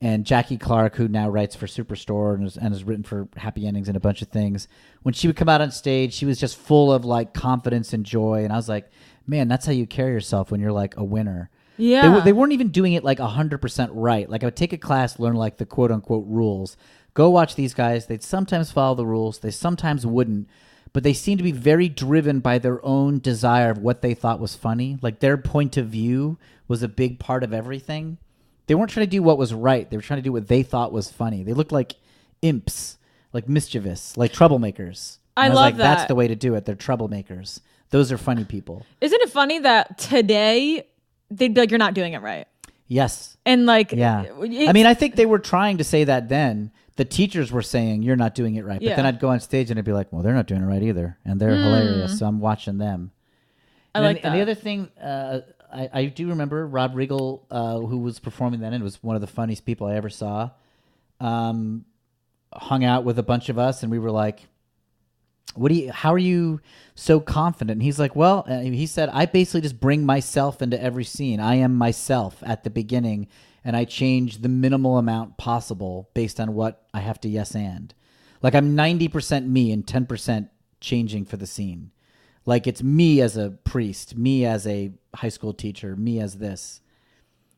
And Jackie Clark, who now writes for Superstore and has written for Happy Endings and a bunch of things, when she would come out on stage, she was just full of like confidence and joy. And I was like, man, that's how you carry yourself when you're like a winner. Yeah. They weren't even doing it like 100% right. Like I would take a class, learn like the quote unquote rules, Go watch these guys. They'd sometimes follow the rules. They sometimes wouldn't. But they seemed to be very driven by their own desire of what they thought was funny. Like their point of view was a big part of everything. They weren't trying to do what was right. They were trying to do what they thought was funny. They looked like imps, like mischievous, like troublemakers. And I was love like, that. That's the way to do it. They're troublemakers. Those are funny people. Isn't it funny that today they'd be like, you're not doing it right? Yes. And like, yeah. I mean, I think they were trying to say that then. The teachers were saying, you're not doing it right. But then I'd go on stage and I'd be like, well, they're not doing it right either. And they're hilarious. So I'm watching them. I like that. And the other thing, I do remember Rob Riggle, who was performing then and was one of the funniest people I ever saw, hung out with a bunch of us. And we were like, how are you so confident? And he's like, well, he said, I basically just bring myself into every scene. I am myself at the beginning, and I change the minimal amount possible based on what I have to yes and. Like I'm 90% me and 10% changing for the scene. Like it's me as a priest, me as a high school teacher, me as this.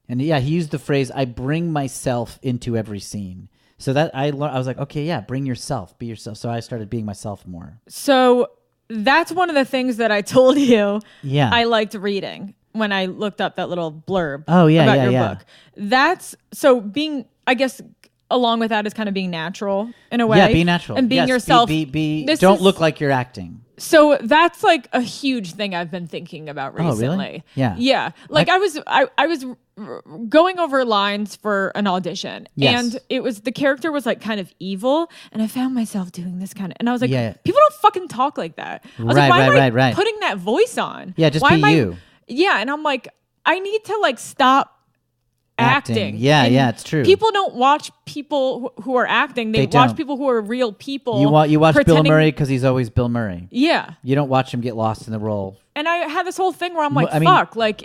And yeah, he used the phrase, I bring myself into every scene. So that I was like, okay, yeah, bring yourself, be yourself. So I started being myself more. So that's one of the things that I told you I liked reading when I looked up that little blurb about your book. That's so being, I guess, along with that is kind of being natural in a way. Yeah, be natural. And being yourself. Don't look like you're acting. So that's like a huge thing I've been thinking about recently. Oh, really? Yeah. Yeah. Like I was going over lines for an audition and it was, the character was like kind of evil and I found myself doing this kind of, and I was like, people don't fucking talk like that. I was like, why am I putting that voice on? Yeah, just why be you. Yeah. And I'm like, I need to like stop acting. Yeah, and it's true. People don't watch people who are acting. They watch people who are real people. You watch Bill Murray because he's always Bill Murray. Yeah. You don't watch him get lost in the role. And I had this whole thing where I'm like, fuck. Like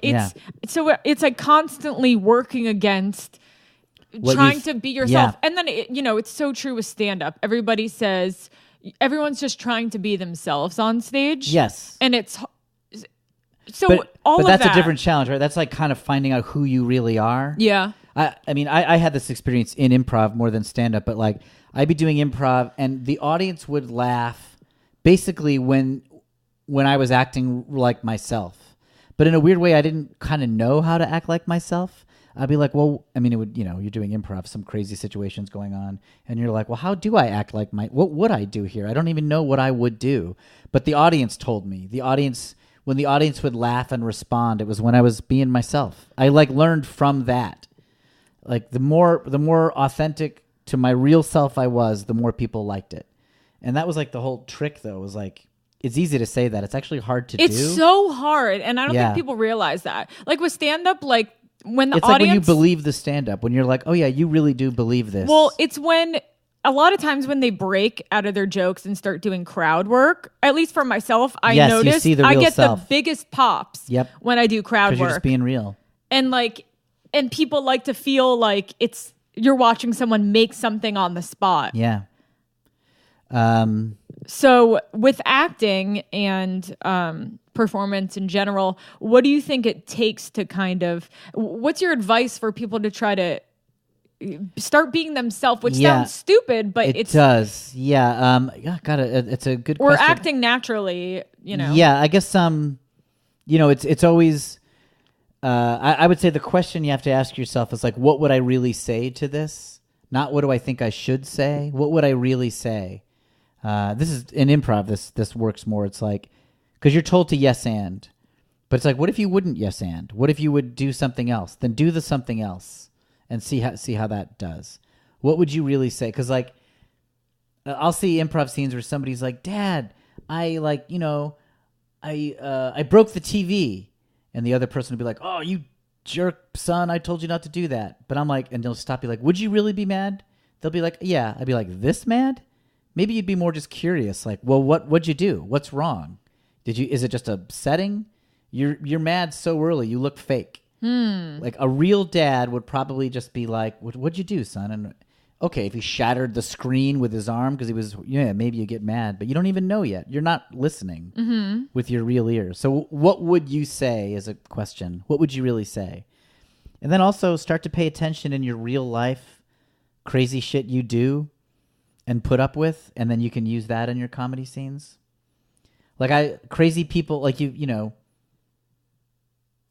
so it's like constantly working against trying to be yourself. Yeah. And then, it's so true with stand-up. Everybody says, everyone's just trying to be themselves on stage. Yes. And it's... So but that's a different challenge, right? That's like kind of finding out who you really are. Yeah. I mean, I had this experience in improv more than stand-up, but like I'd be doing improv and the audience would laugh basically when I was acting like myself. But in a weird way, I didn't kind of know how to act like myself. I'd be like, well, I mean, it would, you're doing improv, some crazy situations going on. And you're like, well, how do I act like what would I do here? I don't even know what I would do. But the audience told me. When the audience would laugh and respond, it was when I was being myself. I like learned from that. Like the more authentic to my real self I was, the more people liked it. And that was like the whole trick though, was like, it's easy to say that. It's actually hard to do. It's so hard. And I don't think people realize that. Like with stand-up, like when the audience... It's like when you believe the stand-up, when you're like, oh yeah, you really do believe this. Well, it's when... A lot of times when they break out of their jokes and start doing crowd work, at least for myself, I notice I get the biggest pops when I do crowd work. Because you're just being real. And people like to feel like you're watching someone make something on the spot. Yeah. So with acting and performance in general, what do you think it takes to what's your advice for people to try to start being themselves, which sounds stupid, but it does. Yeah. It's a good question. We're acting naturally, Yeah, I guess it's always I would say the question you have to ask yourself is like, what would I really say to this? Not what do I think I should say? What would I really say? This is in improv, this works more. It's like, because you're told to yes and, but it's like, what if you wouldn't yes and? What if you would do something else? Then do the something else. And see how that does. What would you really say? Because like, I'll see improv scenes where somebody's like, "Dad, I broke the TV," and the other person would be like, "Oh, you jerk, son! I told you not to do that." But I'm like, and they'll stop. Be like, "Would you really be mad?" They'll be like, "Yeah." I'd be like, "This mad?" Maybe you'd be more just curious, like, "Well, what'd you do? What's wrong? Is it just a setting? You're mad so early. You look fake." Like a real dad would probably just be like, what'd you do, son? And okay, if he shattered the screen with his arm because he was, maybe you get mad, but you don't even know yet. You're not listening with your real ears. So what would you say is a question. What would you really say? And then also start to pay attention in your real life, crazy shit you do. and put up with, and then you can use that in your comedy scenes? Like crazy people, like you know,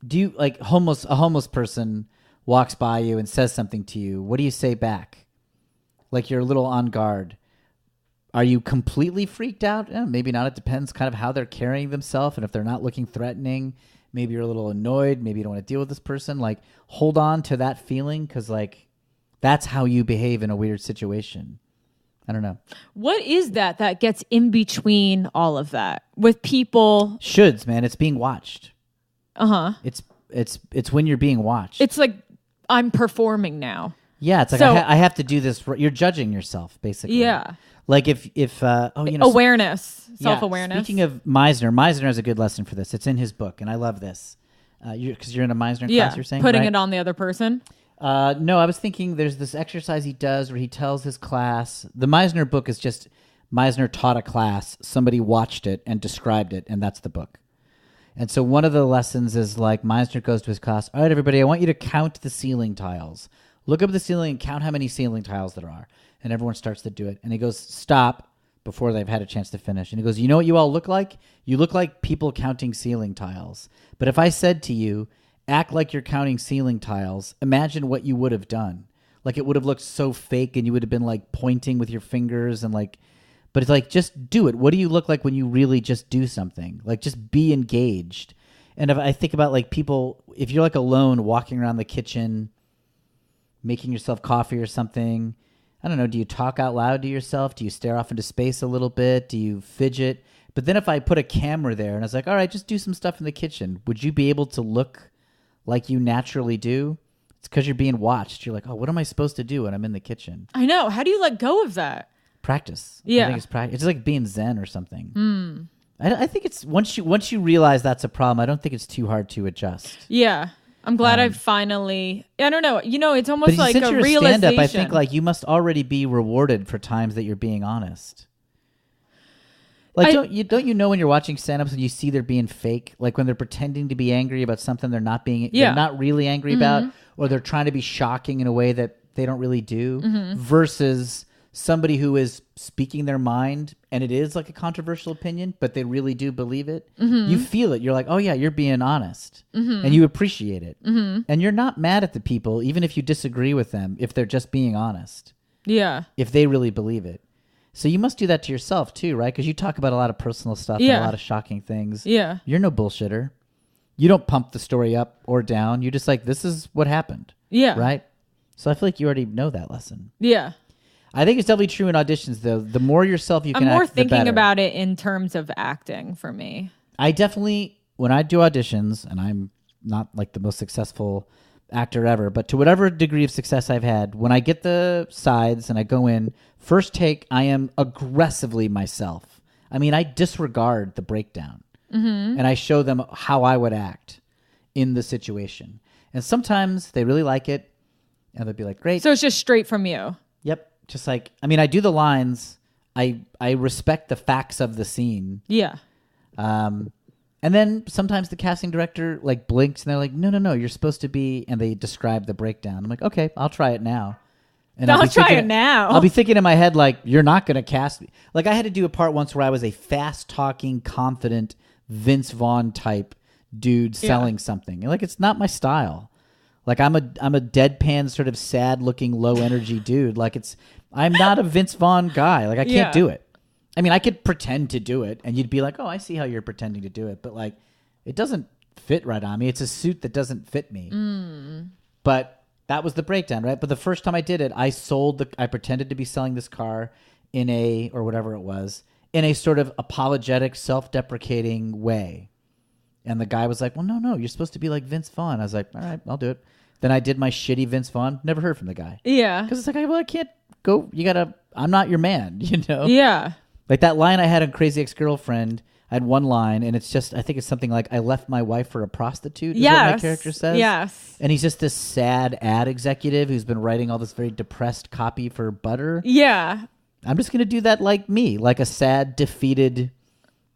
do you like a homeless person walks by you and says something to you? What do you say back? Like you're a little on guard. Are you completely freaked out? Maybe not. It depends kind of how they're carrying themselves. And if they're not looking threatening, maybe you're a little annoyed. Maybe you don't want to deal with this person. Like hold on to that feeling because like that's how you behave in a weird situation. I don't know. What is that gets in between all of that with people? Shoulds, man. It's being watched. Uh-huh. It's when you're being watched. It's like I'm performing now. Yeah, it's like I have to do this. You're judging yourself, basically. Yeah. Like if awareness, self-awareness. Speaking of Meisner has a good lesson for this. It's in his book, and I love this. Because you're in a Meisner class, you're saying? Putting right? it on the other person. No, I was thinking there's this exercise he does where he tells his class. The Meisner book is just Meisner taught a class, somebody watched it and described it, and that's the book. And so one of the lessons is like Meisner goes to his class, all right, everybody, I want you to count the ceiling tiles. Look up at the ceiling and count how many ceiling tiles there are. And everyone starts to do it. And he goes, stop, before they've had a chance to finish. And he goes, you know what you all look like? You look like people counting ceiling tiles. But if I said to you, act like you're counting ceiling tiles, imagine what you would have done. Like it would have looked so fake and you would have been like pointing with your fingers and like, but it's like, just do it. What do you look like when you really just do something? Like just be engaged. And if I think about like people, if you're like alone walking around the kitchen, making yourself coffee or something, I don't know, do you talk out loud to yourself? Do you stare off into space a little bit? Do you fidget? But then if I put a camera there and I was like, all right, just do some stuff in the kitchen, would you be able to look like you naturally do? It's because you're being watched. You're like, oh, what am I supposed to do when I'm in the kitchen? I know. How do you let go of that? Practice. Yeah. I think it's practice. It's like being Zen or something. I think it's once you realize that's a problem, I don't think it's too hard to adjust. Yeah. I'm glad I finally, I don't know, it's almost like since a you're realization. Stand-up, I think like you must already be rewarded for times that you're being honest. Like don't you know when you're watching stand-ups and you see they're being fake, like when they're pretending to be angry about something they're not really angry about, or they're trying to be shocking in a way that they don't really do, versus somebody who is speaking their mind and it is like a controversial opinion, but they really do believe it. You feel it. You're like, oh yeah, you're being honest, and you appreciate it, and you're not mad at the people even if you disagree with them if they're just being honest. Yeah, if they really believe it. So you must do that to yourself too, right? Because you talk about a lot of personal stuff and a lot of shocking things. Yeah, you're no bullshitter. You don't pump the story up or down. You're just like, this is what happened. Yeah, right. So I feel like you already know that lesson. Yeah. I think it's definitely true in auditions, though. The more yourself you can act, the better. I'm more thinking about it in terms of acting for me. I definitely, when I do auditions, and I'm not like the most successful actor ever, but to whatever degree of success I've had, when I get the sides and I go in, first take, I am aggressively myself. I mean, I disregard the breakdown. And I show them how I would act in the situation. And sometimes they really like it, and they'll be like, great. So it's just straight from you. Yep. Just like, I mean, I do the lines. I respect the facts of the scene. Yeah. And then sometimes the casting director like blinks and they're like, no, you're supposed to be, and they describe the breakdown. I'm like, okay, I'll try it now. And I'll try it now. I'll be thinking in my head, like, you're not going to cast me. Like I had to do a part once where I was a fast talking, confident Vince Vaughn type dude selling something. And like, it's not my style. Like I'm a deadpan sort of sad looking low energy dude. Like I'm not a Vince Vaughn guy. Like I can't do it. I mean, I could pretend to do it and you'd be like, oh, I see how you're pretending to do it. But like, it doesn't fit right on me. It's a suit that doesn't fit me. But that was the breakdown, right? But the first time I did it, I pretended to be selling this car in or whatever it was, in a sort of apologetic, self-deprecating way. And the guy was like, well, no, you're supposed to be like Vince Vaughn. I was like, all right, I'll do it. Then I did my shitty Vince Vaughn. Never heard from the guy. Yeah. Because it's like, well, I can't go. I'm not your man, you know? Yeah. Like that line I had on Crazy Ex-Girlfriend, I had one line, and it's just, I think it's something like, I left my wife for a prostitute, is what my character says. Yes. And he's just this sad ad executive who's been writing all this very depressed copy for butter. Yeah. I'm just going to do that like me, like a sad, defeated,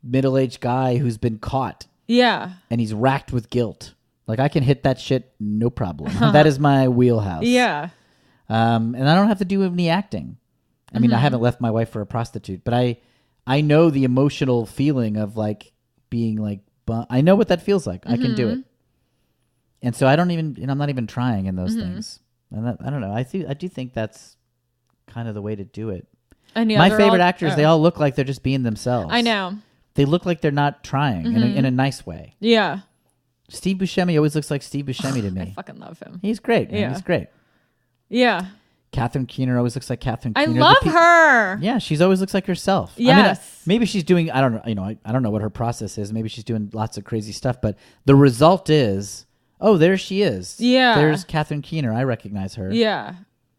middle-aged guy who's been caught. Yeah. And he's racked with guilt. Like, I can hit that shit, no problem. That is my wheelhouse. Yeah. And I don't have to do any acting. I mean, I haven't left my wife for a prostitute, but I know the emotional feeling of like being like, I know what that feels like. I can do it. And so I'm not even trying in those things. And I don't know. I do think that's kind of the way to do it. My favorite actors, they all look like they're just being themselves. I know. They look like they're not trying in a nice way. Yeah. Steve Buscemi always looks like Steve Buscemi to me. I fucking love him. He's great. Man. Yeah. He's great. Yeah. Catherine Keener always looks like Catherine Keener. I love her. Yeah, she's always looks like herself. Yes. I mean, maybe she's doing, I don't know, I don't know what her process is. Maybe she's doing lots of crazy stuff, but the result is, oh, there she is. Yeah. There's Catherine Keener. I recognize her. Yeah.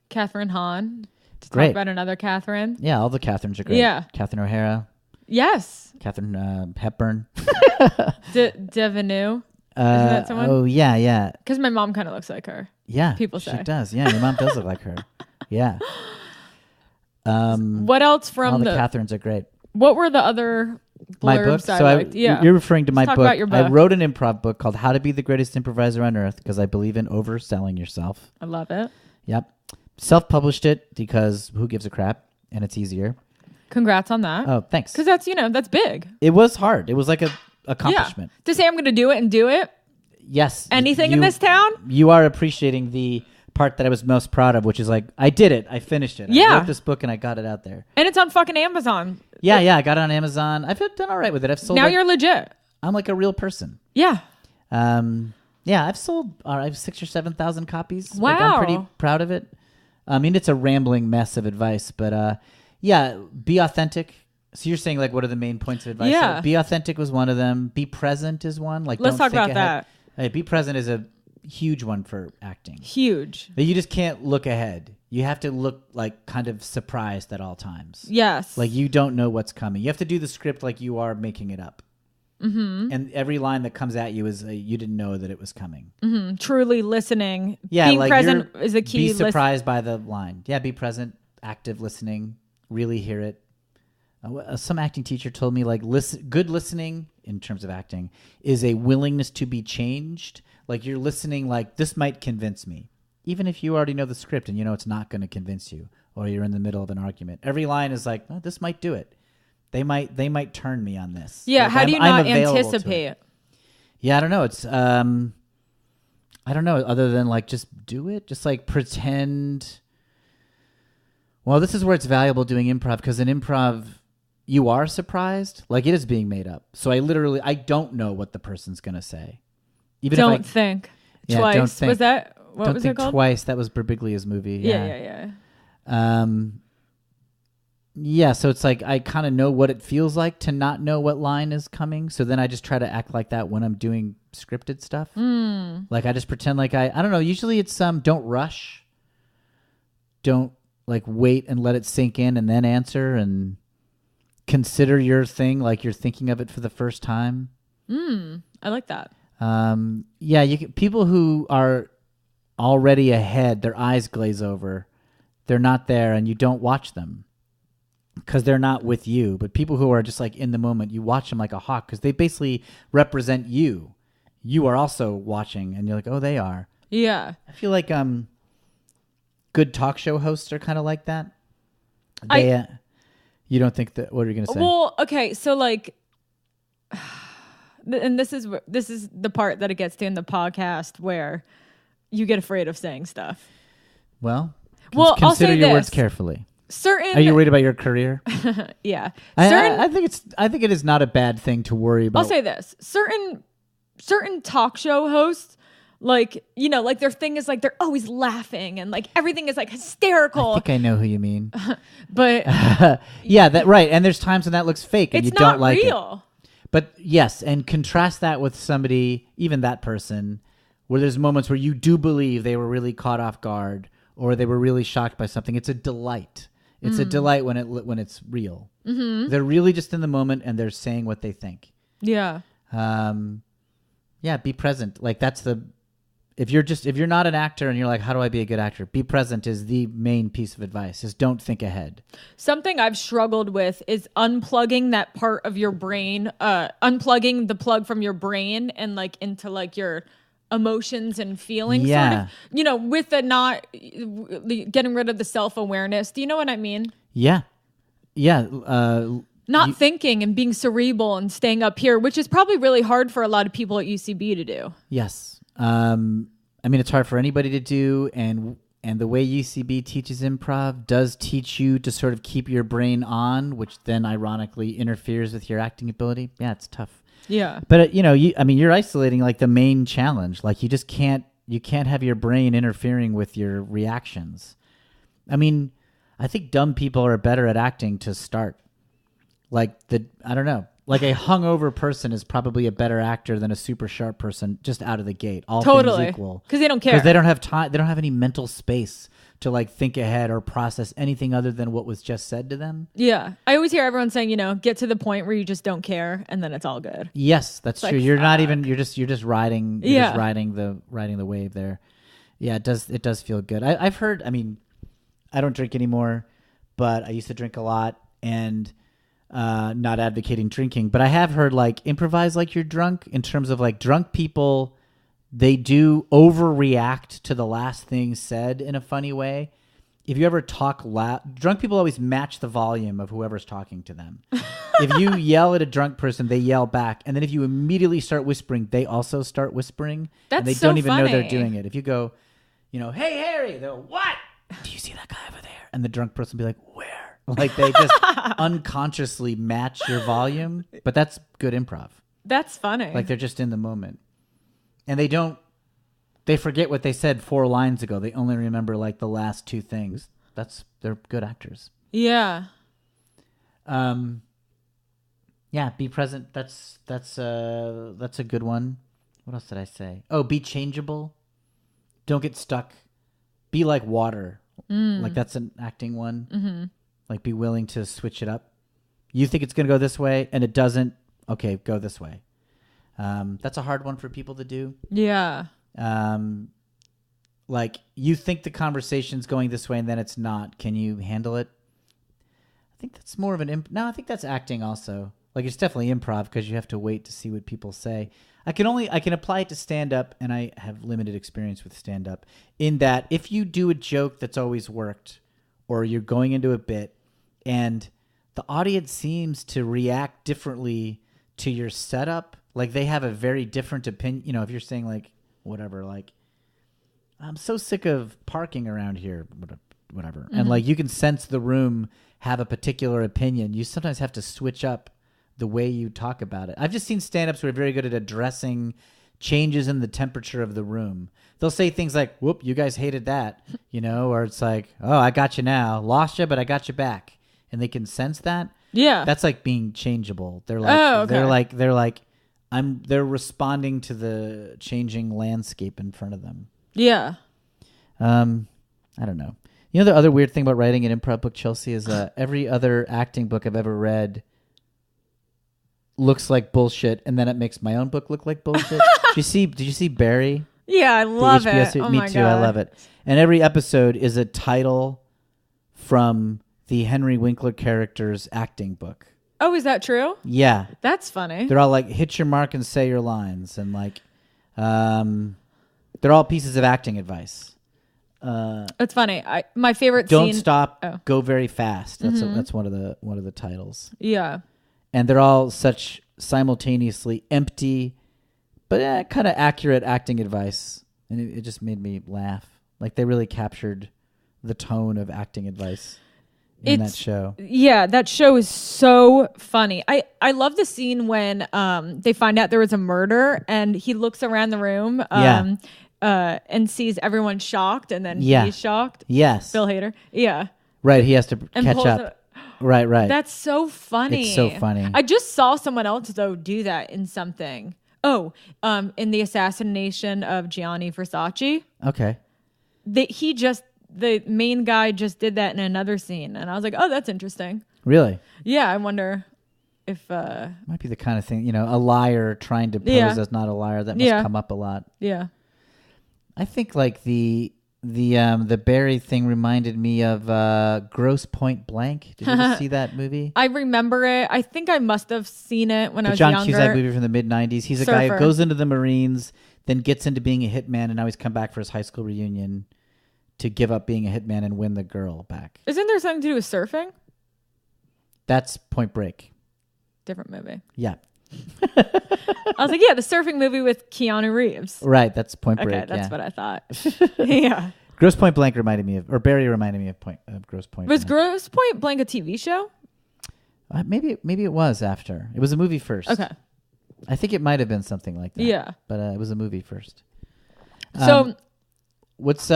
Catherine Hahn. To great. Talk about another Catherine. Yeah, all the Catherines are great. Yeah. Catherine O'Hara. Yes. Catherine Hepburn. Devanue. Isn't that someone? Oh, yeah, yeah. Because my mom kind of looks like her. Yeah. People say. She does. Yeah, your mom does look like her. Yeah. What else from all the Catherines are great. What were the other blurbs my book? I so liked? Yeah. You're referring to my Talk book. About your book. I wrote an improv book called How to Be the Greatest Improviser on Earth because I believe in overselling yourself. I love it. Yep. Self-published it because who gives a crap? And it's easier. Congrats on that. Oh, thanks. Because that's big. It was hard. It was like a accomplishment. Yeah. To say I'm going to do it and do it. Yes. Anything in this town? You are appreciating the part that I was most proud of, which is like, I did it. I finished it. Yeah. I wrote this book and I got it out there. And it's on fucking Amazon. Yeah, I got it on Amazon. I've done all right with it. I've sold. Now you're legit. I'm like a real person. Yeah. Yeah, I've sold. I have 6,000 or 7,000 copies. Wow. Like, I'm pretty proud of it. I mean, it's a rambling mess of advice, but yeah, be authentic. So you're saying like, what are the main points of advice? Yeah. So be authentic was one of them. Be present is one. Like, let's don't talk think about ahead. that. Be present is a huge one for acting. Huge. You just can't look ahead. You have to look like kind of surprised at all times. Yes. Like you don't know what's coming. You have to do the script like you are making it up. Mm-hmm. And every line that comes at you is you didn't know that it was coming. Mm-hmm. Truly listening. Yeah, being like present is a key. Be surprised by the line. Yeah, be present, active listening, really hear it. Some acting teacher told me like good listening in terms of acting is a willingness to be changed. Like you're listening like this might convince me. Even if you already know the script and you know it's not going to convince you or you're in the middle of an argument. Every line is like, oh, this might do it. They might turn me on this. Yeah, like, how do you not anticipate? Yeah, I don't know. It's I don't know other than like just do it. Just like pretend. Well, this is where it's valuable doing improv because in improv you are surprised. Like it is being made up. So I don't know what the person's going to say. Even don't if think yeah, twice. Don't think. Was that what don't was think it called? Twice. That was Birbiglia's movie. Yeah. Yeah, so it's like I kind of know what it feels like to not know what line is coming. So then I just try to act like that when I'm doing scripted stuff. Like I just pretend like I don't know. Usually it's don't rush. Don't like wait and let it sink in and then answer and consider your thing like you're thinking of it for the first time. I like that. Yeah, people who are already ahead, their eyes glaze over. They're not there and you don't watch them. Because they're not with you, but people who are just like in the moment, you watch them like a hawk because they basically represent you. You are also watching, and you're like, oh, they are. Yeah, I feel like good talk show hosts are kind of like that. You don't think that? What are you going to say? Well, okay, so like, and this is the part that it gets to in the podcast where you get afraid of saying stuff. Well, I'll consider say your this. words carefully. Are you worried about your career? Yeah. I think it is not a bad thing to worry about. I'll say this. Certain talk show hosts, like, like their thing is like they're always laughing and like everything is like hysterical. I think I know who you mean. But yeah, that right. And there's times when that looks fake and you don't like it. It's not real. But yes, and contrast that with somebody, even that person, where there's moments where you do believe they were really caught off guard or they were really shocked by something. It's a delight. It's a delight when it's real. Mm-hmm. They're really just in the moment and they're saying what they think. Yeah. Yeah. Be present. Like if you're not an actor and you're like, how do I be a good actor? Be present is the main piece of advice. Is don't think ahead. Something I've struggled with is unplugging that part of your brain, unplugging the plug from your brain and like into like your emotions and feelings, sort of, with the not getting rid of the self-awareness. Do you know what I mean? Yeah. Yeah. Not thinking and being cerebral and staying up here, which is probably really hard for a lot of people at UCB to do. Yes. I mean, it's hard for anybody to do, and the way UCB teaches improv does teach you to sort of keep your brain on, which then ironically interferes with your acting ability. Yeah, it's tough. Yeah. But you're isolating like the main challenge. Like you can't have your brain interfering with your reactions. I mean, I think dumb people are better at acting to start. Like I don't know. Like a hungover person is probably a better actor than a super sharp person just out of the gate. All totally. things equal. Because they don't care. Because they don't have time. They don't have any mental space to like think ahead or process anything other than what was just said to them. Yeah. I always hear everyone saying, get to the point where you just don't care and then it's all good. Yes, that's true. Like, You're not even, you're just riding, Yeah. just riding the wave there. Yeah, it does feel good. I've heard, I mean, I don't drink anymore, but I used to drink a lot, and not advocating drinking, but I have heard like improvise like you're drunk, in terms of like drunk people, they do overreact to the last thing said in a funny way. If you ever talk loud, drunk people always match the volume of whoever's talking to them. If you yell at a drunk person, they yell back. And then if you immediately start whispering, they also start whispering. That's and they so don't even know they're funny. doing it. If you go, hey, Harry, they'll, what? Do you see that guy over there? And the drunk person will be like, where? Like they just unconsciously match your volume. But that's good improv. That's funny. Like they're just in the moment. And they forget what they said 4 lines ago. They only remember like the last 2 things. They're good actors. Yeah. Yeah, be present. That's a good one. What else did I say? Oh, be changeable. Don't get stuck. Be like water. Like that's an acting one. Mm-hmm. Like be willing to switch it up. You think it's going to go this way and it doesn't. Okay, go this way. That's a hard one for people to do. Yeah. Like you think the conversation's going this way and then it's not. Can you handle it? I think that's more of an no, I think that's acting also. Like it's definitely improv because you have to wait to see what people say. I can apply it to stand up, and I have limited experience with stand up, in that if you do a joke that's always worked, or you're going into a bit and the audience seems to react differently to your setup, like they have a very different opinion, if you're saying like whatever, like I'm so sick of parking around here, whatever. Mm-hmm. And like you can sense the room have a particular opinion. You sometimes have to switch up the way you talk about it. I've just seen stand-ups who are very good at addressing changes in the temperature of the room. They'll say things like, whoop, you guys hated that, or it's like, oh, I got you now. Lost you, but I got you back. And they can sense that. Yeah. That's like being changeable. They're like, they're responding to the changing landscape in front of them. Yeah. I don't know. The other weird thing about writing an improv book, Chelsea, is every other acting book I've ever read looks like bullshit, and then it makes my own book look like bullshit. Did you see Barry? Yeah, I love it. Oh Me my too. God. I love it. And every episode is a title from the Henry Winkler character's acting book. Oh, is that true? Yeah. That's funny. They're all like, hit your mark and say your lines. And like, they're all pieces of acting advice. It's funny. My favorite Don't scene. stop, go very fast. That's one of the titles. Yeah. And they're all such simultaneously empty, but kind of accurate acting advice. And it just made me laugh. Like they really captured the tone of acting advice in that show. Yeah, that show is so funny. I love the scene when they find out there was a murder and he looks around the room and sees everyone shocked, and then he's shocked. Yes. Bill Hader. Yeah. Right, he has to catch up. Right. That's so funny. It's so funny. I just saw someone else, though, do that in something. Oh, in the assassination of Gianni Versace. Okay. The main guy just did that in another scene. And I was like, oh, that's interesting. Really? Yeah, I wonder if... might be the kind of thing, a liar trying to pose as not a liar. That must come up a lot. Yeah. I think like the Barry thing reminded me of Grosse Point Blank. Did you ever see that movie? I remember it. I think I must have seen it when I was John younger. Cusack movie from the mid-'90s. He's a guy who goes into the Marines, then gets into being a hitman, and now he's come back for his high school reunion to give up being a hitman and win the girl back. Isn't there something to do with surfing? That's Point Break. Different movie. Yeah. I was like, yeah, the surfing movie with Keanu Reeves. Right. That's Point Break. Okay, that's yeah. what I thought. Yeah. Gross Point Blank reminded me of, or Barry reminded me of Gross Point. Was Blank. Gross Point Blank a TV show? Maybe it was after. It was a movie first. Okay. I think it might have been something like that. Yeah. But it was a movie first. So, what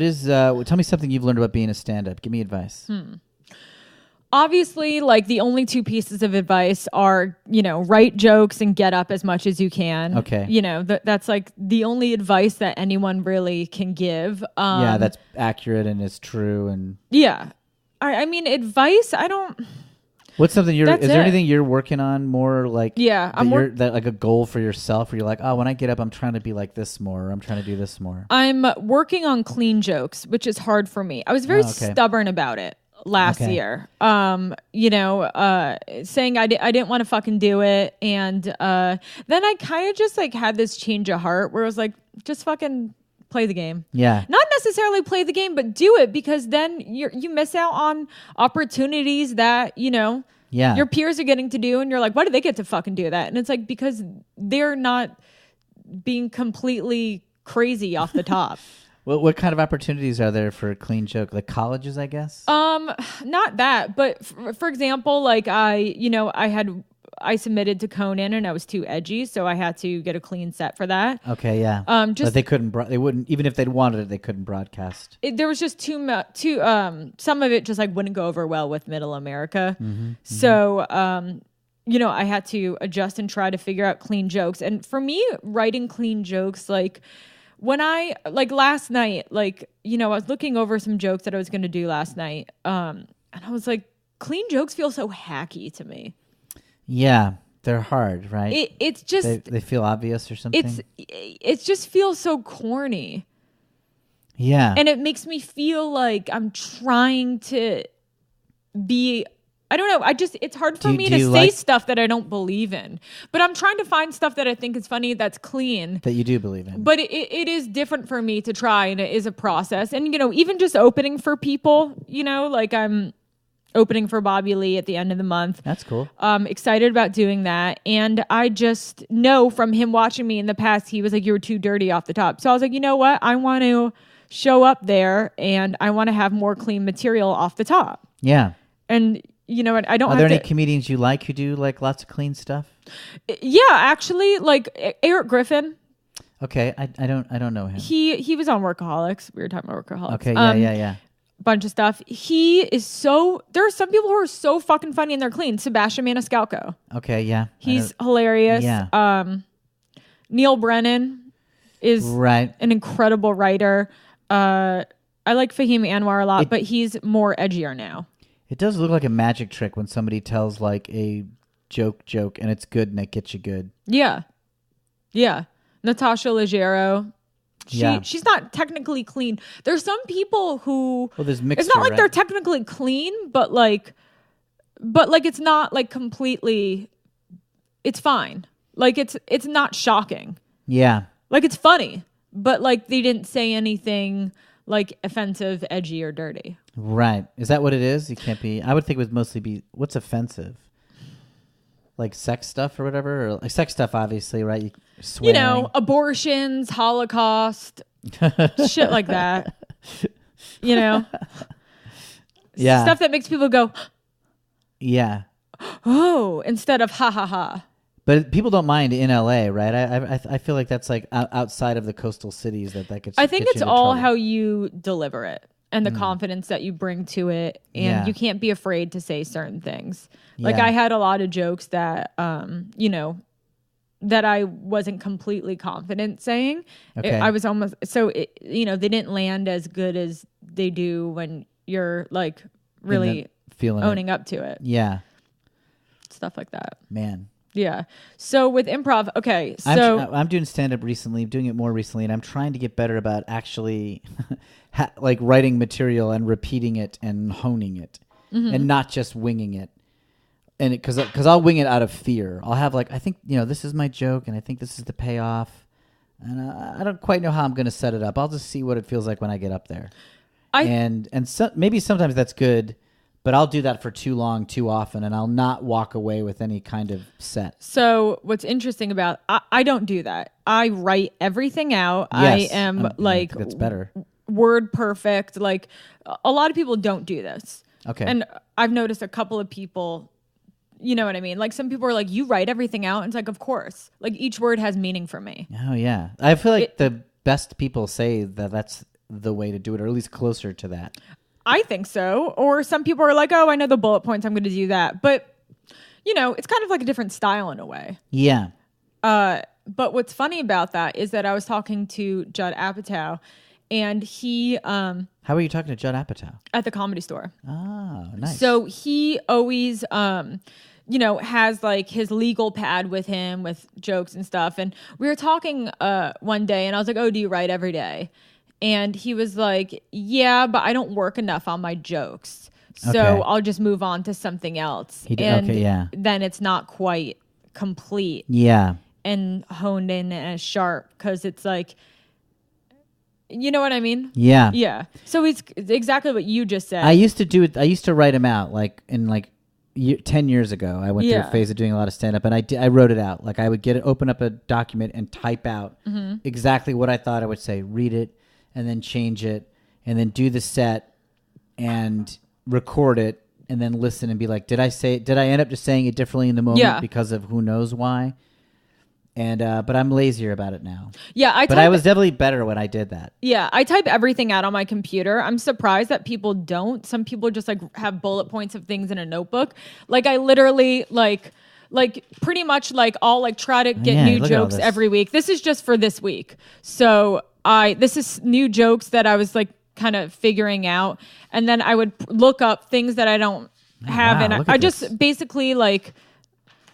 is tell me something you've learned about being a stand-up. Give me advice. obviously, like the only two pieces of advice are, write jokes and get up as much as you can. Okay. That's like the only advice that anyone really can give. Yeah, that's accurate and is true. And yeah, I mean, advice. I don't. What's something is there it. anything you're working on more like? Yeah, that like a goal for yourself where you're like, oh, when I get up, I'm trying to be like this more. Or I'm trying to do this more. I'm working on clean jokes, which is hard for me. I was very stubborn about it last year. Saying I didn't want to fucking do it. And then I kind of just like had this change of heart where I was like, just fucking play the game. Yeah. Not necessarily play the game, but do it, because then you miss out on opportunities that, your peers are getting to do. And you're like, why do they get to fucking do that? And it's like, because they're not being completely crazy off the top. What kind of opportunities are there for a clean joke? Like colleges, I guess? Not that, but for example, like I submitted to Conan and I was too edgy, so I had to get a clean set for that. Okay, yeah. But they couldn't. They wouldn't, even if they'd wanted it, they couldn't broadcast. There was just too much. Some of it just like wouldn't go over well with Middle America. So I had to adjust and try to figure out clean jokes. And for me, writing clean jokes, like when I last night, I was looking over some jokes that I was going to do last night, and I was like, clean jokes feel so hacky to me. Yeah, they're hard, right? It's just they feel obvious or something. It just feels so corny. Yeah, and it makes me feel like I'm trying to be. I don't know. It's hard for me to say stuff that I don't believe in, but I'm trying to find stuff that I think is funny that's clean that you do believe in. But it is different for me to try, and it is a process. And even just opening for people, like I'm opening for Bobby Lee at the end of the month. That's cool. Excited about doing that. And I just know from him watching me in the past, he was like, you were too dirty off the top. So I was like, you know what? I want to show up there and I want to have more clean material off the top. Yeah. And I don't. Are there any comedians you like who do like lots of clean stuff? Yeah, actually, like Eric Griffin. Okay, I don't know him. He was on Workaholics. We were talking about Workaholics. Okay, yeah. Bunch of stuff. He is so. There are some people who are so fucking funny and they're clean. Sebastian Maniscalco. Okay, yeah. He's hilarious. Yeah. Neil Brennan is an incredible writer. I like Fahim Anwar a lot, but he's more edgier now. It does look like a magic trick when somebody tells like a joke and it's good and it gets you good. Yeah. Yeah. Natasha Leggero. She's not technically clean. There's some people who there's mixture, it's not like they're technically clean, but it's not like completely, it's fine. Like it's not shocking. Yeah. Like it's funny, but like they didn't say anything like offensive, edgy, or dirty. Right. Is that what it is? You can't be. I would think it would mostly be what's offensive, like sex stuff or whatever, or like sex stuff, obviously, right? Abortions, Holocaust, shit like that. Yeah. Stuff that makes people go, yeah. Oh, instead of ha ha ha. But people don't mind in LA, right? I feel like that's like outside of the coastal cities that gets. I think it's all how you deliver it and the confidence that you bring to it, and you can't be afraid to say certain things. Like I had a lot of jokes that that I wasn't completely confident saying. Okay. I was almost they didn't land as good as they do when you're like really owning up to it. Yeah, stuff like that. Man. Yeah. So with improv, okay. So I'm doing stand-up recently. I'm doing it more recently, and I'm trying to get better about actually like writing material and repeating it and honing it, and not just winging it. And because I'll wing it out of fear. I'll have like, I think this is my joke, and I think this is the payoff, and I don't quite know how I'm going to set it up. I'll just see what it feels like when I get up there. Maybe sometimes that's good, But I'll do that for too long, too often, and I'll not walk away with any kind of set. So what's interesting about I don't do that. I write everything out. Yes, I am like that's better. Word perfect. Like a lot of people don't do this. Okay. And I've noticed a couple of people, you know what I mean? Like some people are like, you write everything out. And it's like, of course. Like each word has meaning for me. Oh, yeah. I feel like the best people say that that's the way to do it, or at least closer to that. I think so. Or some people are like, oh, I know the bullet points. I'm going to do that. But, you know, it's kind of like a different style in a way. Yeah. But what's funny about that is that I was talking to Judd Apatow, and he... How are you talking to Judd Apatow? At the Comedy Store. Oh, nice. So he always... you know, has like his legal pad with him with jokes and stuff. And we were talking one day, and I was like, oh, do you write every day? And he was like, yeah, but I don't work enough on my jokes. So Okay. I'll just move on to something else. Yeah. Then it's not quite complete Yeah. and honed in and sharp because it's like, you know what I mean? Yeah. Yeah. So it's exactly what you just said. I used to do it. I used to write them out like in 10 years ago. I went through a phase of doing a lot of stand-up, and I wrote it out. Like I would open up a document and type out exactly what I thought I would say, read it, and then change it, and then do the set and record it, and then listen and be like, did I end up just saying it differently in the moment because of who knows why? And but I'm lazier about it now. Yeah, I was definitely better when I did that. Yeah, I type everything out on my computer. I'm surprised that people don't. Some people just like have bullet points of things in a notebook. Like I literally like pretty much like I'll like try to get new jokes every week. This is just for this week. So this is new jokes that I was like kind of figuring out, and then I would look up things that I don't have, and I just basically like,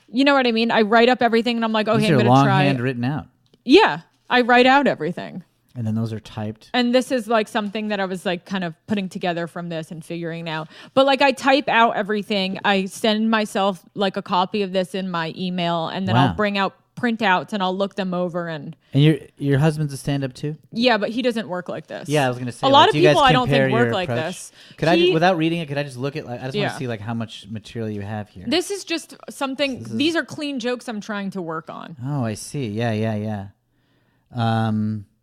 you know what I mean? I write up everything, and I'm like, okay, I'm going to try. Longhand written out. Yeah, I write out everything. And then those are typed. And this is like something that I was like kind of putting together from this and figuring out. But like I type out everything. I send myself like a copy of this in my email, and then I'll bring out printouts and I'll look them over. And your husband's a stand-up too? Yeah, but he doesn't work like this. Yeah, I was going to say. A lot of people I don't think work like this. Could I, without reading it, could I just look at, like, I just want to see like how much material you have here. This is just something, these are clean jokes I'm trying to work on. Oh, I see. Yeah.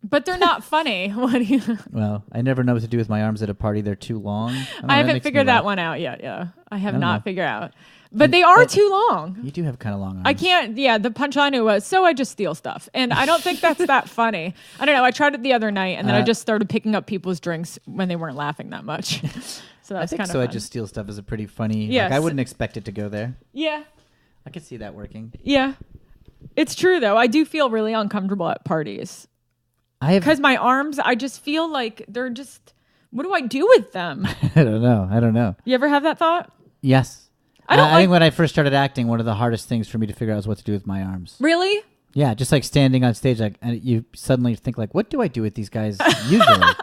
But they're not funny. Well, I never know what to do with my arms at a party. They're too long. I haven't figured that one out yet. Yeah, I have not figured out. But they are too long. You do have kind of long arms. I can't. Yeah, the punchline was, so I just steal stuff. And I don't think that's that funny. I don't know. I tried it the other night, and then I just started picking up people's drinks when they weren't laughing that much. So that's kind of fun. I just steal stuff is a pretty funny. Yes. Like, I wouldn't expect it to go there. Yeah. I could see that working. Yeah. It's true, though. I do feel really uncomfortable at parties. Because my arms, I just feel like they're just, what do I do with them? I don't know. You ever have that thought? Yes. I think when I first started acting, one of the hardest things for me to figure out was what to do with my arms. Really? Yeah, just like standing on stage, like, and you suddenly think like, what do I do with these guys usually?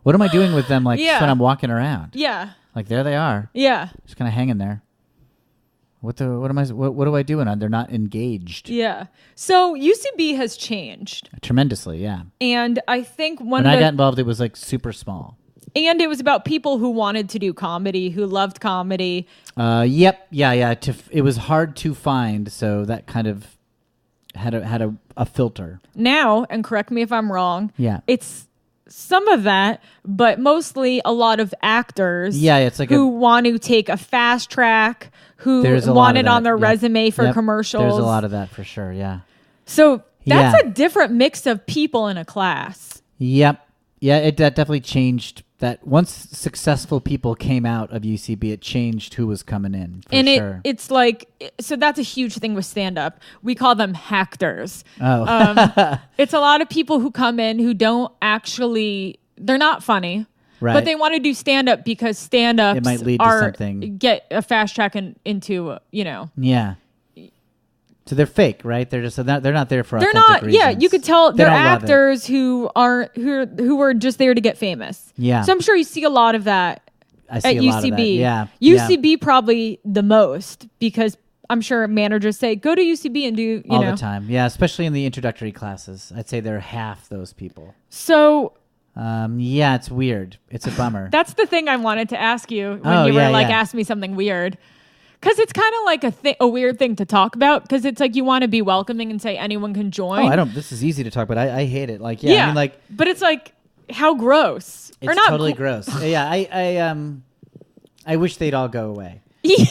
What am I doing with them, like, just when I'm walking around? Yeah. Like, there they are. Yeah. Just kind of hanging there. What do I do when they're not engaged? Yeah. So UCB has changed tremendously. Yeah. And I think when I got involved, it was like super small. And it was about people who wanted to do comedy, who loved comedy. Yep. Yeah. It was hard to find, so that kind of had a filter. Now, and correct me if I'm wrong. Yeah. It's some of that, but mostly a lot of actors. Yeah, it's like who want to take a fast track, who want it on their resume for commercials. There's a lot of that for sure. Yeah. So that's a different mix of people in a class. Yep. Yeah, that definitely changed. That once successful people came out of UCB, it changed who was coming in. It's like, so that's a huge thing with stand-up. We call them hackers. Oh. It's a lot of people who come in who don't actually, they're not funny, right, but they want to do stand-up because stand-ups it might lead to something. Get a fast track into, Yeah. So they're fake, right? They're not there for authentic reasons. Yeah, you could tell they're actors who are just there to get famous. Yeah. So I'm sure you see a lot of that at UCB. Lot of that. Yeah. UCB probably the most because I'm sure managers say, go to UCB and do, all the time. Yeah, especially in the introductory classes. I'd say they're half those people. So Yeah, it's weird. It's a bummer. That's the thing I wanted to ask you when you were ask me something weird. Because it's kind of like a weird thing to talk about. Because it's like you want to be welcoming and say anyone can join. Oh, this is easy to talk about. I hate it. Like, yeah. I mean, like, but it's like, how gross. It's or not totally gross. Yeah, I wish they'd all go away.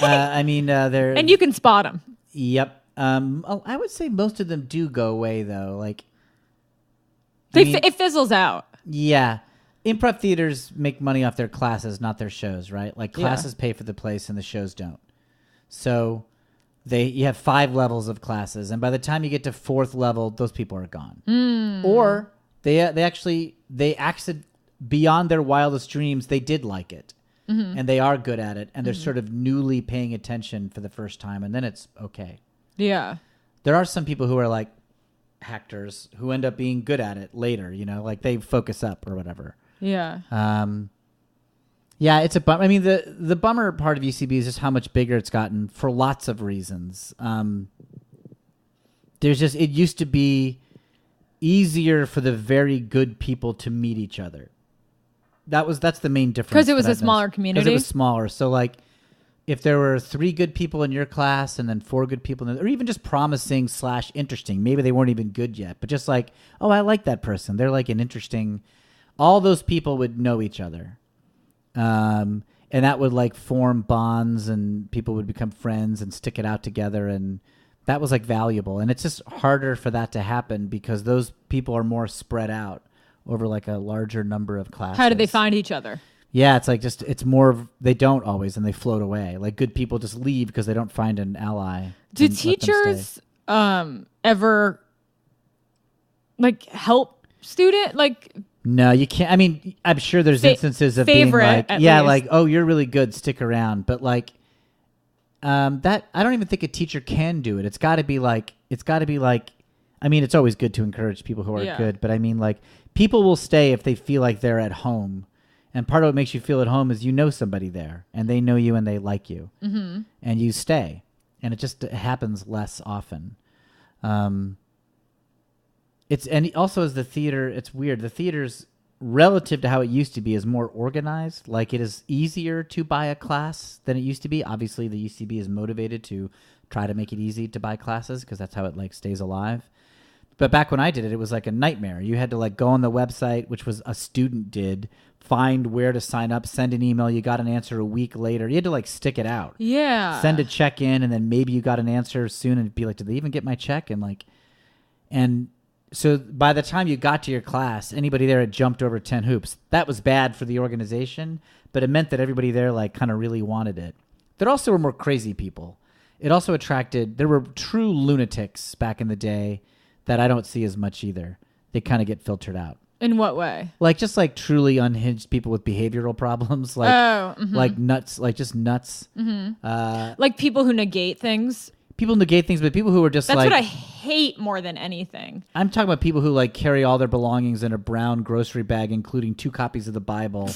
I mean, they're... And you can spot them. Yep. I would say most of them do go away, though. Like, it fizzles out. Yeah. Improv theaters make money off their classes, not their shows, right? Like, classes pay for the place and the shows don't. So you have 5 levels of classes, and by the time you get to 4th level, those people are gone. Or they acted beyond their wildest dreams. They did like it, and they are good at it, and they're sort of newly paying attention for the first time, and then it's okay. Yeah. There are some people who are like actors who end up being good at it later, like they focus up or whatever. Yeah. Yeah, it's a bummer. I mean, the bummer part of UCB is just how much bigger it's gotten for lots of reasons. It used to be easier for the very good people to meet each other. That's the main difference. Because it was a smaller community? Because it was smaller. So, like, if there were 3 good people in your class and then 4 good people, or even just promising / interesting, maybe they weren't even good yet, but just like, oh, I like that person. They're like an interesting... All those people would know each other. And that would like form bonds, and people would become friends and stick it out together, and that was like valuable. And it's just harder for that to happen because those people are more spread out over like a larger number of classes. How do they find each other? Yeah, it's like it's more they don't always, and they float away. Like good people just leave because they don't find an ally. Do teachers ever like help student like? No, you can't. I mean, I'm sure there's instances of being like, like, oh, you're really good, stick around. But like, that I don't even think a teacher can do it. It's got to be like, I mean, it's always good to encourage people who are good, but I mean, like, people will stay if they feel like they're at home. And part of what makes you feel at home is you know somebody there, and they know you and they like you, and you stay. And it just happens less often. And also as the theater, it's weird. The theater's relative to how it used to be is more organized. Like it is easier to buy a class than it used to be. Obviously the UCB is motivated to try to make it easy to buy classes because that's how it like stays alive. But back when I did it, it was like a nightmare. You had to like go on the website, which was a student did, find where to sign up, send an email. You got an answer a week later. You had to like stick it out. Yeah. Send a check in, and then maybe you got an answer soon and be like, did they even get my check? And so by the time you got to your class, anybody there had jumped over 10 hoops. That was bad for the organization, but it meant that everybody there like kind of really wanted it. There also were more crazy people. It also there were true lunatics back in the day that I don't see as much either. They kind of get filtered out. In what way? Like just like truly unhinged people with behavioral problems, like like nuts, like just nuts. Like people who negate things. People negate things, but people who are just That's what I hate more than anything. I'm talking about people who like carry all their belongings in a brown grocery bag, including 2 copies of the Bible,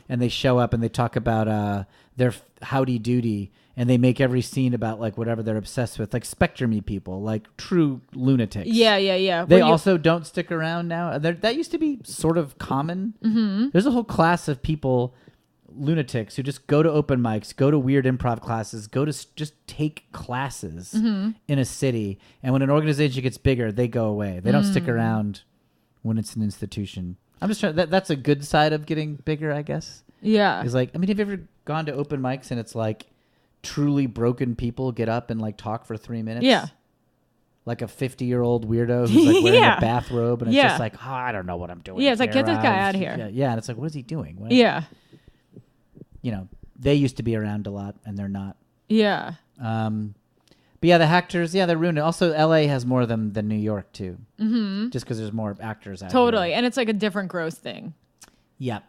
and they show up and they talk about their howdy doody, and they make every scene about like whatever they're obsessed with, like spectrum-y people, like true lunatics. Yeah. They also don't stick around now. That used to be sort of common. There's a whole class of people, lunatics, who just go to open mics, go to weird improv classes, go to just take classes in a city, and when an organization gets bigger, they go away. They don't stick around when it's an institution. I'm just trying. That's a good side of getting bigger, I guess. Yeah. It's like, I mean, have you ever gone to open mics and it's like truly broken people get up and like talk for 3 minutes? Yeah. Like a 50-year-old weirdo who's like wearing a bathrobe, and it's just like, oh, I don't know what I'm doing. Yeah, it's like, get this guy out of here. Yeah, and it's like, what is he doing? Yeah. They used to be around a lot, and they're not. Yeah. But yeah, the actors, they're ruined. Also, LA has more of them than New York too. Just because there's more actors out Totally, here. and it's like a different gross thing. Yeah.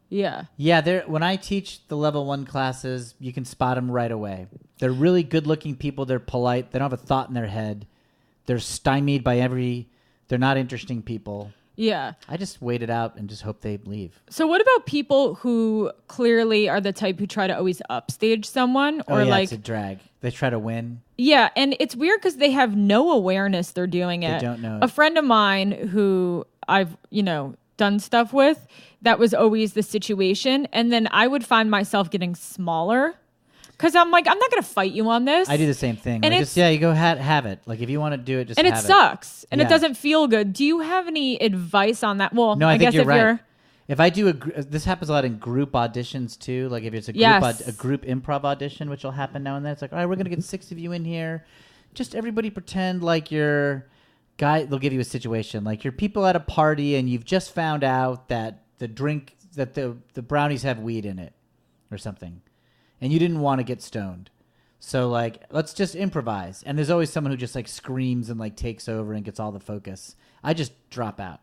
Yeah. Yeah, when I teach the level 1 classes, you can spot them right away. They're really good-looking people. They're polite. They don't have a thought in their head. They're stymied by they're not interesting people. Yeah. I just wait it out and just hope they leave. So what about people who clearly are the type who try to always upstage someone or it's a drag. They try to win. Yeah, and it's weird because they have no awareness they're doing it. They don't know. A friend of mine who I've, done stuff with, that was always the situation. And then I would find myself getting smaller because I'm like, I'm not going to fight you on this. I do the same thing. And like just, you go have it. Like if you want to do it, just and have it sucks. And Yeah. it doesn't feel good. Do you have any advice on that? Well, No, I think guess you're if right. you're... If I do this happens a lot in group auditions too. Like if it's a group Yes. a group improv audition, which will happen now and then. It's like, all right, we're gonna get 6 of you in here. Just everybody pretend like you're guy. They'll give you a situation like you're people at a party and you've just found out that the brownies have weed in it or something, and you didn't want to get stoned. So like, let's just improvise. And there's always someone who just like screams and like takes over and gets all the focus. I just drop out.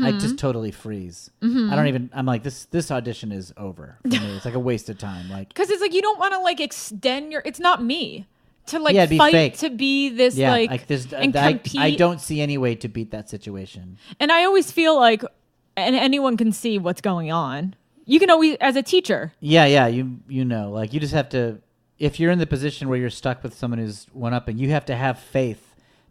I just totally freeze. I don't even. I'm like this audition is over for me. It's like a waste of time. Like Because it's like you don't want to like extend your... It's not me to like Yeah, be fight fake. to be this yeah, like this. and I compete. don't see any way to beat that situation. And I always feel like, and anyone can see what's going on. You can always, as a teacher. Yeah. You know, like you just have to. If you're in the position where you're stuck with someone who's one up, and you have to have faith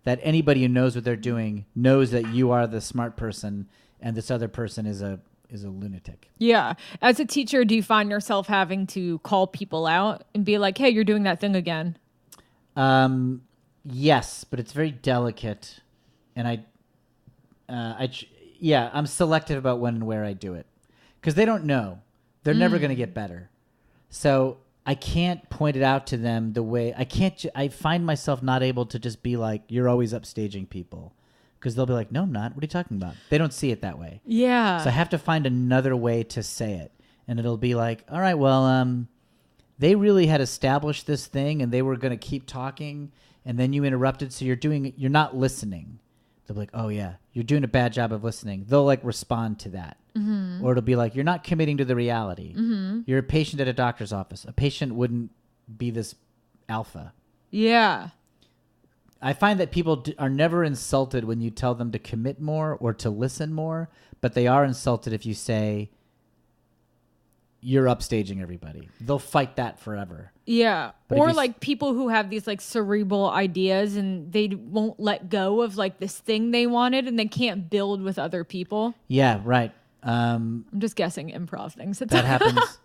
that anybody who knows what they're doing knows that you are the smart person and this other person is a lunatic. Yeah. As a teacher, do you find yourself having to call people out and be like, hey, you're doing that thing again? Yes, but it's very delicate, and I'm selective about when and where I do it because they don't know. They're never going to get better. So I can't point it out to them the way I can't. I find myself not able to just be like, you're always upstaging people, because they'll be like, no, I'm not. What are you talking about? They don't see it that way. Yeah. So I have to find another way to say it. And it'll be like, all right, well, they really had established this thing and they were going to keep talking. And then you interrupted. So you're not listening. They'll be like, oh yeah, you're doing a bad job of listening. They'll like respond to that. Mm-hmm. Or it'll be like, you're not committing to the reality. Mm-hmm. You're a patient at a doctor's office. A patient wouldn't be this alpha. Yeah. I find that people are never insulted when you tell them to commit more or to listen more, but they are insulted if you say you're upstaging everybody. They'll fight that forever. Yeah. But Or like people who have these like cerebral ideas and they won't let go of like this thing they wanted and they can't build with other people. Yeah, right. I'm just guessing improv things. That happens.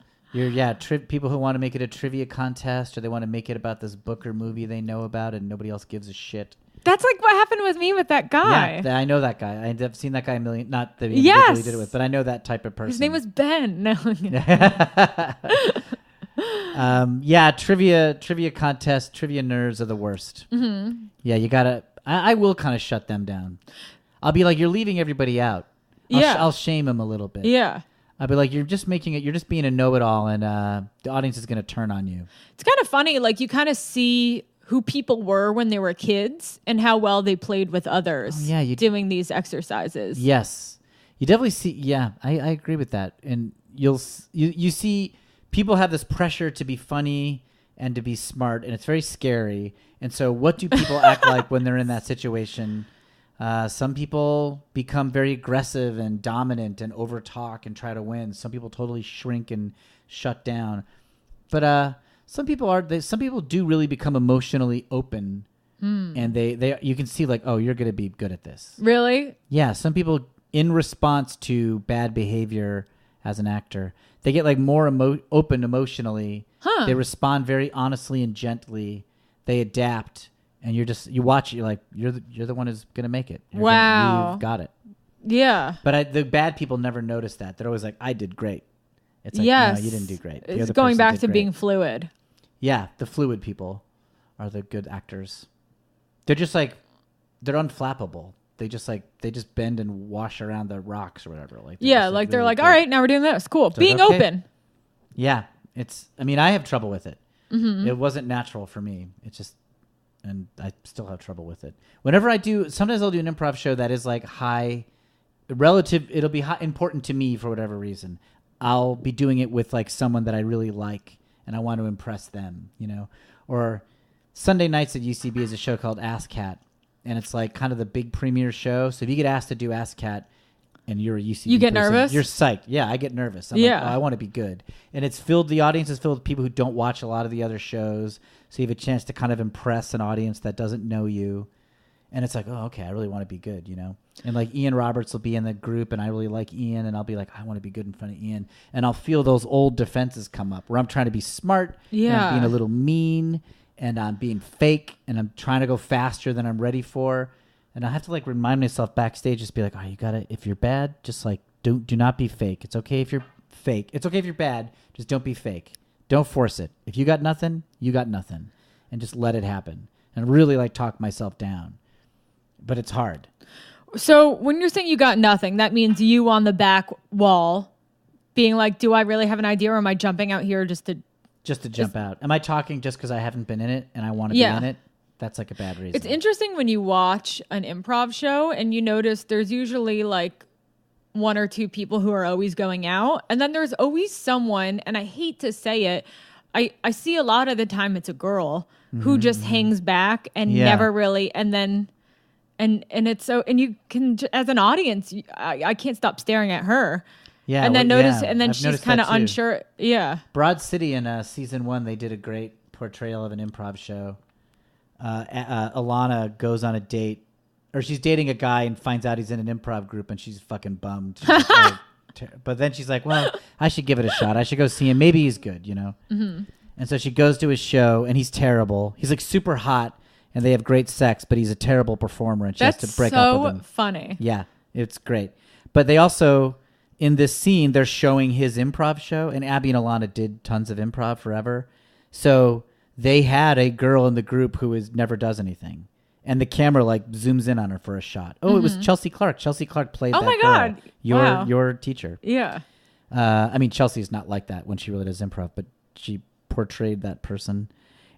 People who want to make it a trivia contest or they want to make it about this book or movie they know about and nobody else gives a shit. That's like what happened with me with that guy. Yeah, I know that guy. I've seen that guy a million. Not that he Yes. individually did it with, but I know that type of person. His name was Ben. No. Trivia contest, trivia nerds are the worst. Mm-hmm. Yeah, you gotta. I will kind of shut them down. I'll be like, you're leaving everybody out. I'll shame them a little bit. Yeah. I'll be like, you're just making it. You're just being a know-it-all, and the audience is gonna turn on you. It's kind of funny. Like you kind of see who people were when they were kids and how well they played with others. Oh, yeah, doing these exercises. Yes, you definitely see. Yeah, I agree with that. And you see people have this pressure to be funny and to be smart, and it's very scary. And so, what do people act like when they're in that situation? Some people become very aggressive and dominant and overtalk and try to win. Some people totally shrink and shut down. But some people do really become emotionally open, and they you can see like, oh, you're going to be good at this. Really? Yeah. Some people, in response to bad behavior as an actor, they get like more open emotionally. Huh. They respond very honestly and gently. They adapt. And you watch it, you're like, you're the one who's going to make it. You've got it. Yeah. But the bad people never notice that. They're always like, I did great. It's like, yes. no, you didn't do great. It's going back to being fluid. Yeah, the fluid people are the good actors. They're just like, they're unflappable. They just bend and wash around the rocks or whatever. Like yeah, like they're like, all right, now we're doing this. Cool. So being okay. open. Yeah. I have trouble with it. Mm-hmm. It wasn't natural for me. It's just, and I still have trouble with it. Whenever I do, sometimes I'll do an improv show that is like it'll be important to me for whatever reason. I'll be doing it with like someone that I really like and I want to impress them, or Sunday nights at UCB is a show called Ask Cat, and it's like kind of the big premiere show. So if you get asked to do Ask Cat and you're a UCB you get person, nervous? You're psyched. Yeah, I get nervous. I'm like, oh, I want to be good. And the audience is filled with people who don't watch a lot of the other shows. So you have a chance to kind of impress an audience that doesn't know you. And it's like, oh, okay, I really want to be good, you know? And like Ian Roberts will be in the group and I really like Ian and I'll be like, I want to be good in front of Ian. And I'll feel those old defenses come up where I'm trying to be smart. Yeah. And I'm being a little mean and I'm being fake and I'm trying to go faster than I'm ready for. And I have to like remind myself backstage, just be like, oh, you gotta, if you're bad, just like, do not be fake. It's okay if you're fake. It's okay if you're bad. Just don't be fake. Don't force it. If you got nothing, you got nothing. And just let it happen. And really like talk myself down. But it's hard. So when you're saying you got nothing, that means you on the back wall being like, do I really have an idea or am I jumping out here just to jump out? Am I talking just because I haven't been in it and I want to be in it? That's like a bad reason. It's interesting when you watch an improv show and you notice there's usually like one or two people who are always going out. And then there's always someone, and I hate to say it, I see a lot of the time it's a girl who just hangs back and never really, and then... And it's so, and you can, as an audience, I can't stop staring at her. Yeah. And then and then she's kind of unsure. Yeah. Broad City in season 1, they did a great portrayal of an improv show. Alana goes on a date, or she's dating a guy and finds out he's in an improv group and she's fucking bummed. She's like, but then she's like, well, I should give it a shot. I should go see him. Maybe he's good, you know? Mm-hmm. And so she goes to his show and he's terrible. He's like super hot. And they have great sex, but he's a terrible performer, and she has to break up with him. That's so funny. Yeah, it's great. But they also, in this scene, they're showing his improv show, and Abby and Alana did tons of improv forever. So they had a girl in the group who never does anything. And the camera like zooms in on her for a shot. Oh, It was Chelsea Clark. Chelsea Clark played that girl. Oh my God. Your teacher. Yeah. I mean, Chelsea's not like that when she really does improv, but she portrayed that person.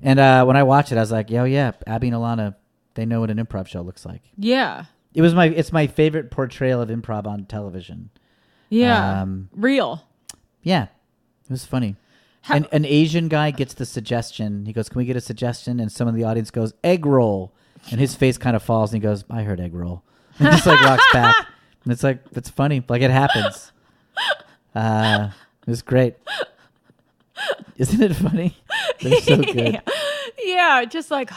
And when I watched it, I was like, yo, yeah, Abby and Alana, they know what an improv show looks like. Yeah. It's my favorite portrayal of improv on television. Yeah. Real. Yeah. It was funny. An Asian guy gets the suggestion. He goes, can we get a suggestion? And someone in the audience goes, egg roll. And his face kind of falls and he goes, I heard egg roll. And just like rocks back. And it's like, it's funny. Like it happens. It was great. Isn't it funny? They're so good. Yeah, just like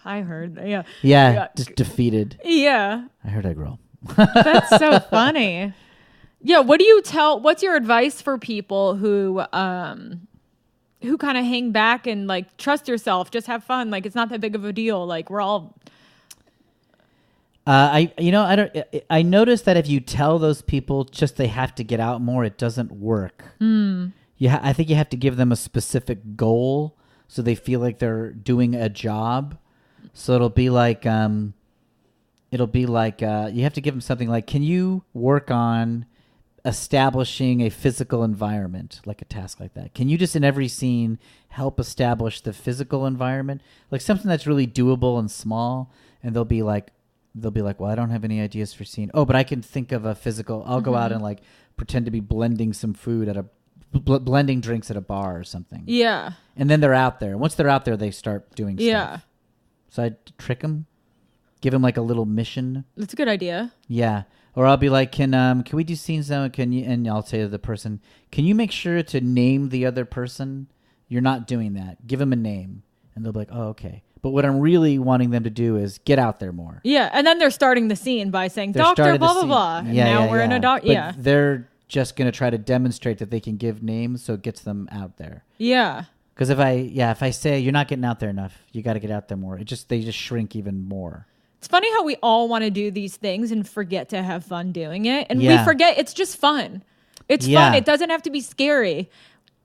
I heard. Yeah, just defeated. Yeah. I heard egg roll. That's so funny. Yeah, what's your advice for people who kind of hang back and like trust yourself, just have fun, like it's not that big of a deal, like we're all I noticed that if you tell those people just they have to get out more, it doesn't work. I think you have to give them a specific goal so they feel like they're doing a job. So it'll be like you have to give them something like, can you work on establishing a physical environment, like a task like that? Can you just in every scene help establish the physical environment, like something that's really doable and small? And they'll be like, well, I don't have any ideas for scene. Oh, but I can think of a physical. I'll go out and like pretend to be blending some food at a blending drinks at a bar or something. Yeah. And then they're out there. Once they're out there, they start doing stuff. Yeah. So I trick them, give them like a little mission. That's a good idea. Yeah. Or I'll be like, can we do scenes now? And I'll say to the person, can you make sure to name the other person? You're not doing that. Give them a name. And they'll be like, oh, okay. But what I'm really wanting them to do is get out there more. Yeah. And then they're starting the scene by saying, Doctor, blah, blah, blah. And now we're in a doctor. Yeah. They're just going to try to demonstrate that they can give names, so it gets them out there. Yeah. Because if I say you're not getting out there enough, you got to get out there more. They just shrink even more. It's funny how we all want to do these things and forget to have fun doing it. And we forget it's just fun. It's fun. It doesn't have to be scary.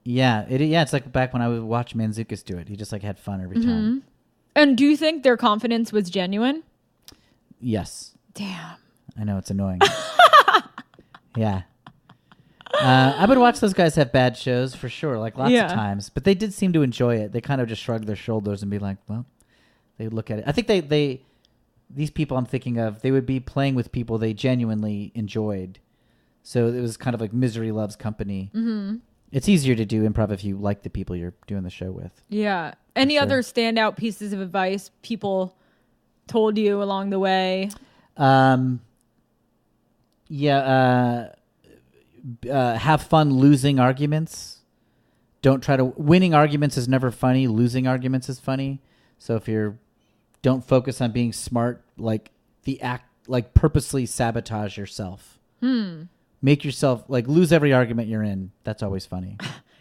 Yeah. It's like back when I would watch Manzukis do it. He just like had fun every time. And do you think their confidence was genuine? Yes. Damn. I know, it's annoying. Yeah. I would watch those guys have bad shows for sure, like lots of times. But they did seem to enjoy it. They kind of just shrug their shoulders and be like, well, they would look at it. I think these people I'm thinking of, they would be playing with people they genuinely enjoyed. So it was kind of like misery loves company. Mm-hmm. It's easier to do improv if you like the people you're doing the show with. Yeah. Any other standout pieces of advice people told you along the way? Have fun losing arguments. Winning arguments is never funny. Losing arguments is funny. So don't focus on being smart, like the act, like purposely sabotage yourself. Make yourself like lose every argument you're in. That's always funny.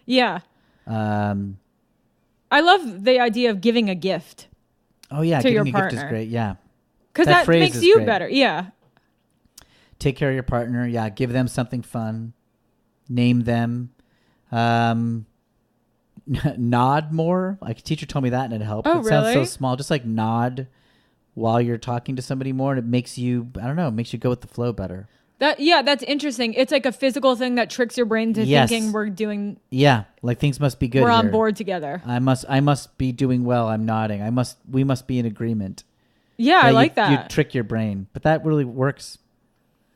Yeah. I love the idea of giving a gift. Oh yeah, to giving your a partner. gift is great. Yeah, because that phrase makes is you great. better. Yeah. Take care of your partner. Yeah, give them something fun. Name them. Nod more. Like a teacher told me that and it helped. Oh, it sounds so really? small. Just like nod while you're talking to somebody more, and it makes you, I don't know, it makes you go with the flow better. That's interesting. It's like a physical thing that tricks your brain to Yes. thinking we're doing. Yeah, like things must be good. We're on here. board together. I must be doing well. I'm nodding. We must be in agreement. Yeah, I like You that. trick your brain, but that really works.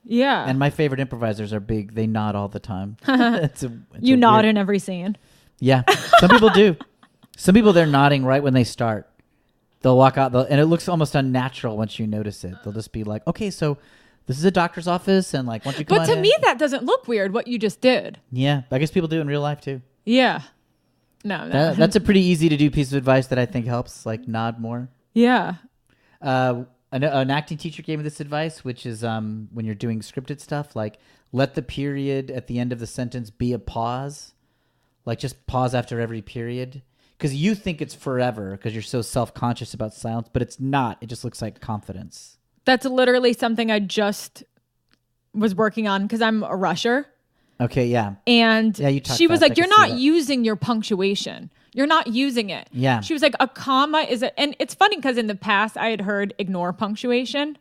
Yeah. And my favorite improvisers are big. They nod all the time. You nod in every scene. Yeah, some people do. Some people, they're nodding right when they start. They'll walk out, and it looks almost unnatural once you notice it. They'll just be like, "Okay, so this is a doctor's office, and like, why don't you come But on to in?" me, that doesn't look weird, what you just did. Yeah, I guess people do in real life too. Yeah. No. That's a pretty easy to do piece of advice that I think helps. Like, nod more. Yeah. An acting teacher gave me this advice, which is when you're doing scripted stuff, like let the period at the end of the sentence be a pause. Like just pause after every period. Because you think it's forever because you're so self-conscious about silence, but it's not. It just looks like confidence. That's literally something I just was working on because I'm a rusher. Okay, yeah. And Yeah, you talked she was fast. like, I "You're can see not that." using your punctuation. You're not using it." Yeah. She was like, "A comma is a," and it's funny because in the past I had heard ignore punctuation.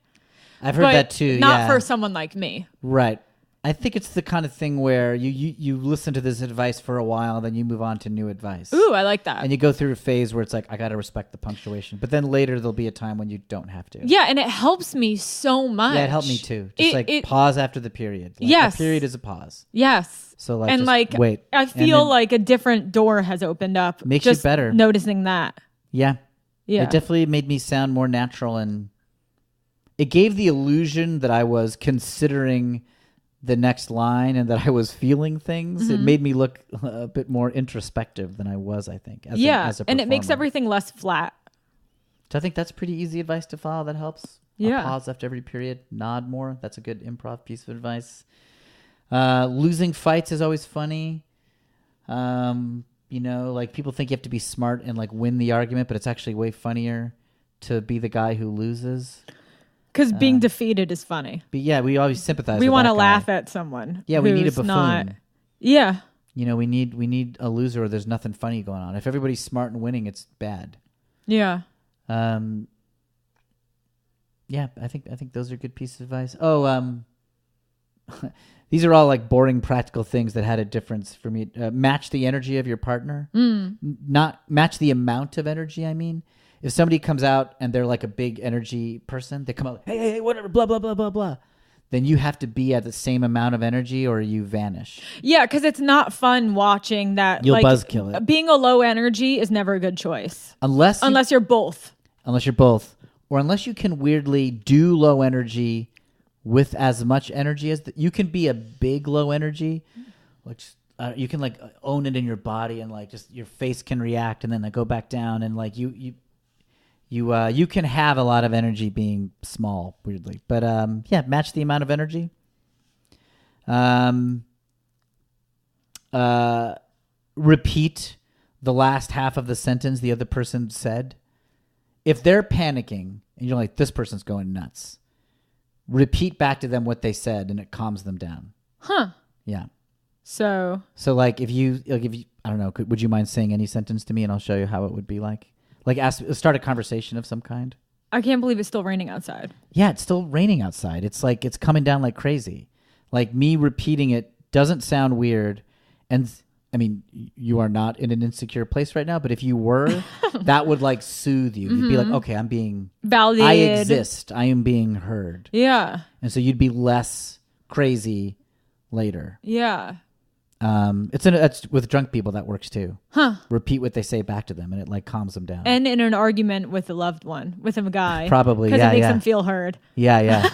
I've heard but that too. Not yeah. for someone like me. Right. I think it's the kind of thing where you listen to this advice for a while, then you move on to new advice. Ooh, I like that. And you go through a phase where it's like, I got to respect the punctuation. But then later there'll be a time when you don't have to. Yeah, and it helps me so much. Yeah, it helped me too. Just pause after the period. Like, Yes. A period is a pause. Yes. So like, and just like, wait. I And feel then- like a different door has opened up. Makes you just better. Noticing that. Yeah. Yeah. It definitely made me sound more natural, and it gave the illusion that I was considering the next line and that I was feeling things. Mm-hmm. It made me look a bit more introspective than I was, I think. As a and it makes performer. everything less flat. So I think that's pretty easy advice to follow. That helps. Yeah. A pause after every period. Nod more. That's a good improv piece of advice. Losing fights is always funny. Like people think you have to be smart and like win the argument, but it's actually way funnier to be the guy who loses. Because being defeated is funny. But yeah, we always sympathize. We want to laugh at someone. Yeah, we need a who's buffoon. Not, yeah. We need a loser, or there's nothing funny going on. If everybody's smart and winning, it's bad. Yeah. Yeah, I think those are good pieces of advice. Oh, these are all like boring practical things that had a difference for me. Match the energy of your partner. Not match the amount of energy, I mean. If somebody comes out and they're like a big energy person, they come out, hey, whatever, blah, blah, blah, blah, blah. Then you have to be at the same amount of energy or you vanish. Yeah, because it's not fun watching that. You'll buzzkill it. Being a low energy is never a good choice. Unless you're both. Unless you're both. Or unless you can weirdly do low energy with as much energy as... you can be a big low energy, which... you can like own it in your body and like just your face can react and then like go back down and like you can have a lot of energy being small weirdly, but yeah, match the amount of energy. Repeat the last half of the sentence the other person said. If they're panicking and you're like, this person's going nuts, repeat back to them what they said and it calms them down. Huh. Yeah. So like if you I don't know, would you mind saying any sentence to me and I'll show you how it would be like? Like start a conversation of some kind. I can't believe it's still raining outside. Yeah, it's still raining outside. It's like it's coming down like crazy. Like me repeating it doesn't sound weird. And I mean, you are not in an insecure place right now, but if you were, that would like soothe you. You'd be like, okay, I'm being validated. I exist. I am being heard. Yeah. And so you'd be less crazy later. Yeah. That's with drunk people that works too. Huh. Repeat what they say back to them and it like calms them down. And in an argument with a loved one, with a guy. Probably, yeah. Because it makes them feel heard. Yeah.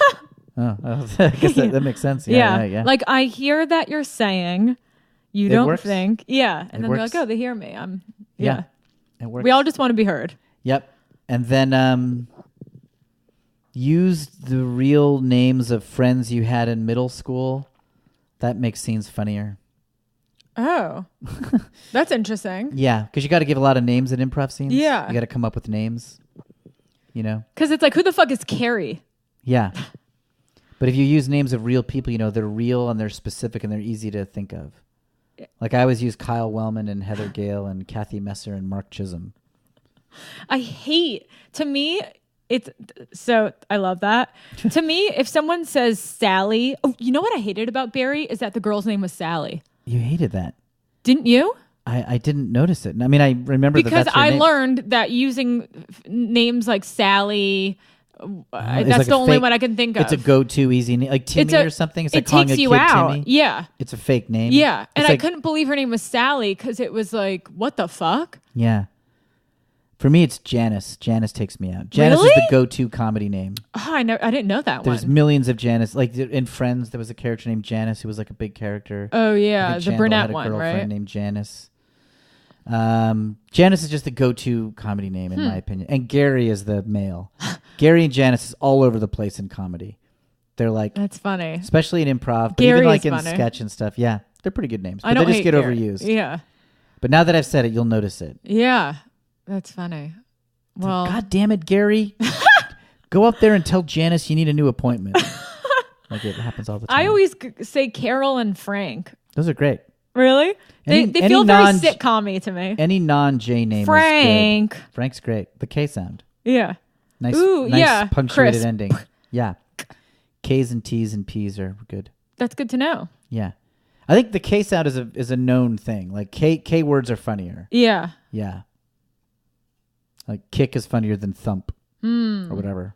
I guess that makes sense. Yeah. Like I hear that you're saying you It don't works. think. Yeah. And It then works. they're like, oh, they hear me. It works. We all just want to be heard. Yep. And then used the real names of friends you had in middle school, that makes scenes funnier. Oh, that's interesting. Yeah, because you got to give a lot of names in improv scenes. Yeah. You got to come up with names, you know? Because it's like, who the fuck is Carrie? Yeah. But if you use names of real people, you know, they're real and they're specific and they're easy to think of. Like I always use Kyle Wellman and Heather Gale and Kathy Messer and Mark Chisholm. To me, I love that. To me, if someone says Sally, you know what I hated about Barry is that the girl's name was Sally. You hated that. Didn't you? I didn't notice it. I mean, I remember because that's her name. learned that using names like Sally, that's like the only one I can think of. It's a go-to easy name, like Timmy or something. It's like calling a kid Timmy. Yeah. It's a fake name. Yeah. And I couldn't believe her name was Sally because it was like, what the fuck? Yeah. For me, it's Janice. Janice takes me out. Janice is the go-to comedy name. Oh, I didn't know that There's one. millions of Janice. Like in Friends, there was a character named Janice who was like a big character. Oh yeah, the Chandler brunette had a one, girlfriend right? named Janice. Janice is just the go-to comedy name in my opinion. And Gary is the male. Gary and Janice is all over the place in comedy. They're like, that's funny, especially in improv, but Gary even like is in funny. sketch and stuff. Yeah, they're pretty good names, I but don't they just hate get Gary. overused. Yeah, but now that I've said it, you'll notice it. yeah, that's funny. Well, God damn it, Gary. Go up there and tell Janice you need a new appointment. Like it happens all the time. I always say Carol and Frank. Those are great. Really? They feel very sitcom-y to me. Any non-J name Frank. is good. Frank's great. The K sound. Yeah. Nice, Ooh, nice yeah. punctuated Crisp. ending. Yeah. K's and T's and P's are good. That's good to know. Yeah. I think the K sound is a known thing. Like K words are funnier. Yeah. Yeah. Like kick is funnier than thump or whatever.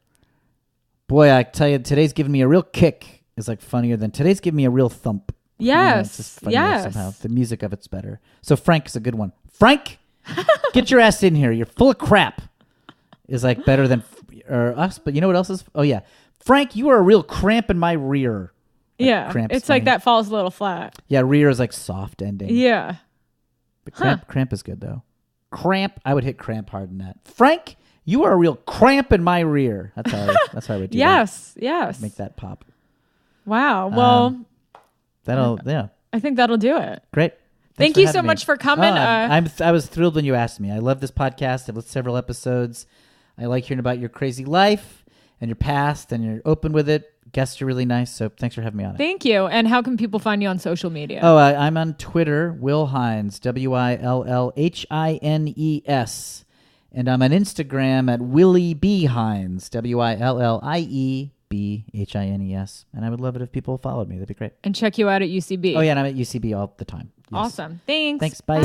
Boy, I tell you, today's giving me a real kick is like funnier than today's giving me a real thump. Yes. You know, it's just funnier somehow. The music of it's better. So Frank is a good one. Frank, get your ass in here. You're full of crap. Is like better than us. But you know what else is? Oh yeah, Frank, you are a real cramp in my rear. Like, Yeah. It's like that falls a little flat. Yeah, rear is like soft ending. Yeah. But cramp is good though. Cramp, I would hit cramp hard in that. Frank, you are a real cramp in my rear. That's how I would do Yes. that. Yes. Make that pop. Wow. Well, Yeah. I think that'll do it. Great. Thank you so much for coming. I was thrilled when you asked me. I love this podcast. I've listened to several episodes. I like hearing about your crazy life and your past, and you're open with it. Guests are really nice, so thanks for having me on it. Thank you. And how can people find you on social media? Oh, I'm on Twitter, Will Hines, WILLHINES. And I'm on Instagram at Willie B. Hines, WILLIEBHINES. And I would love it if people followed me. That'd be great. And check you out at UCB. Oh, yeah, and I'm at UCB all the time. Yes. Awesome. Thanks. Thanks. Bye.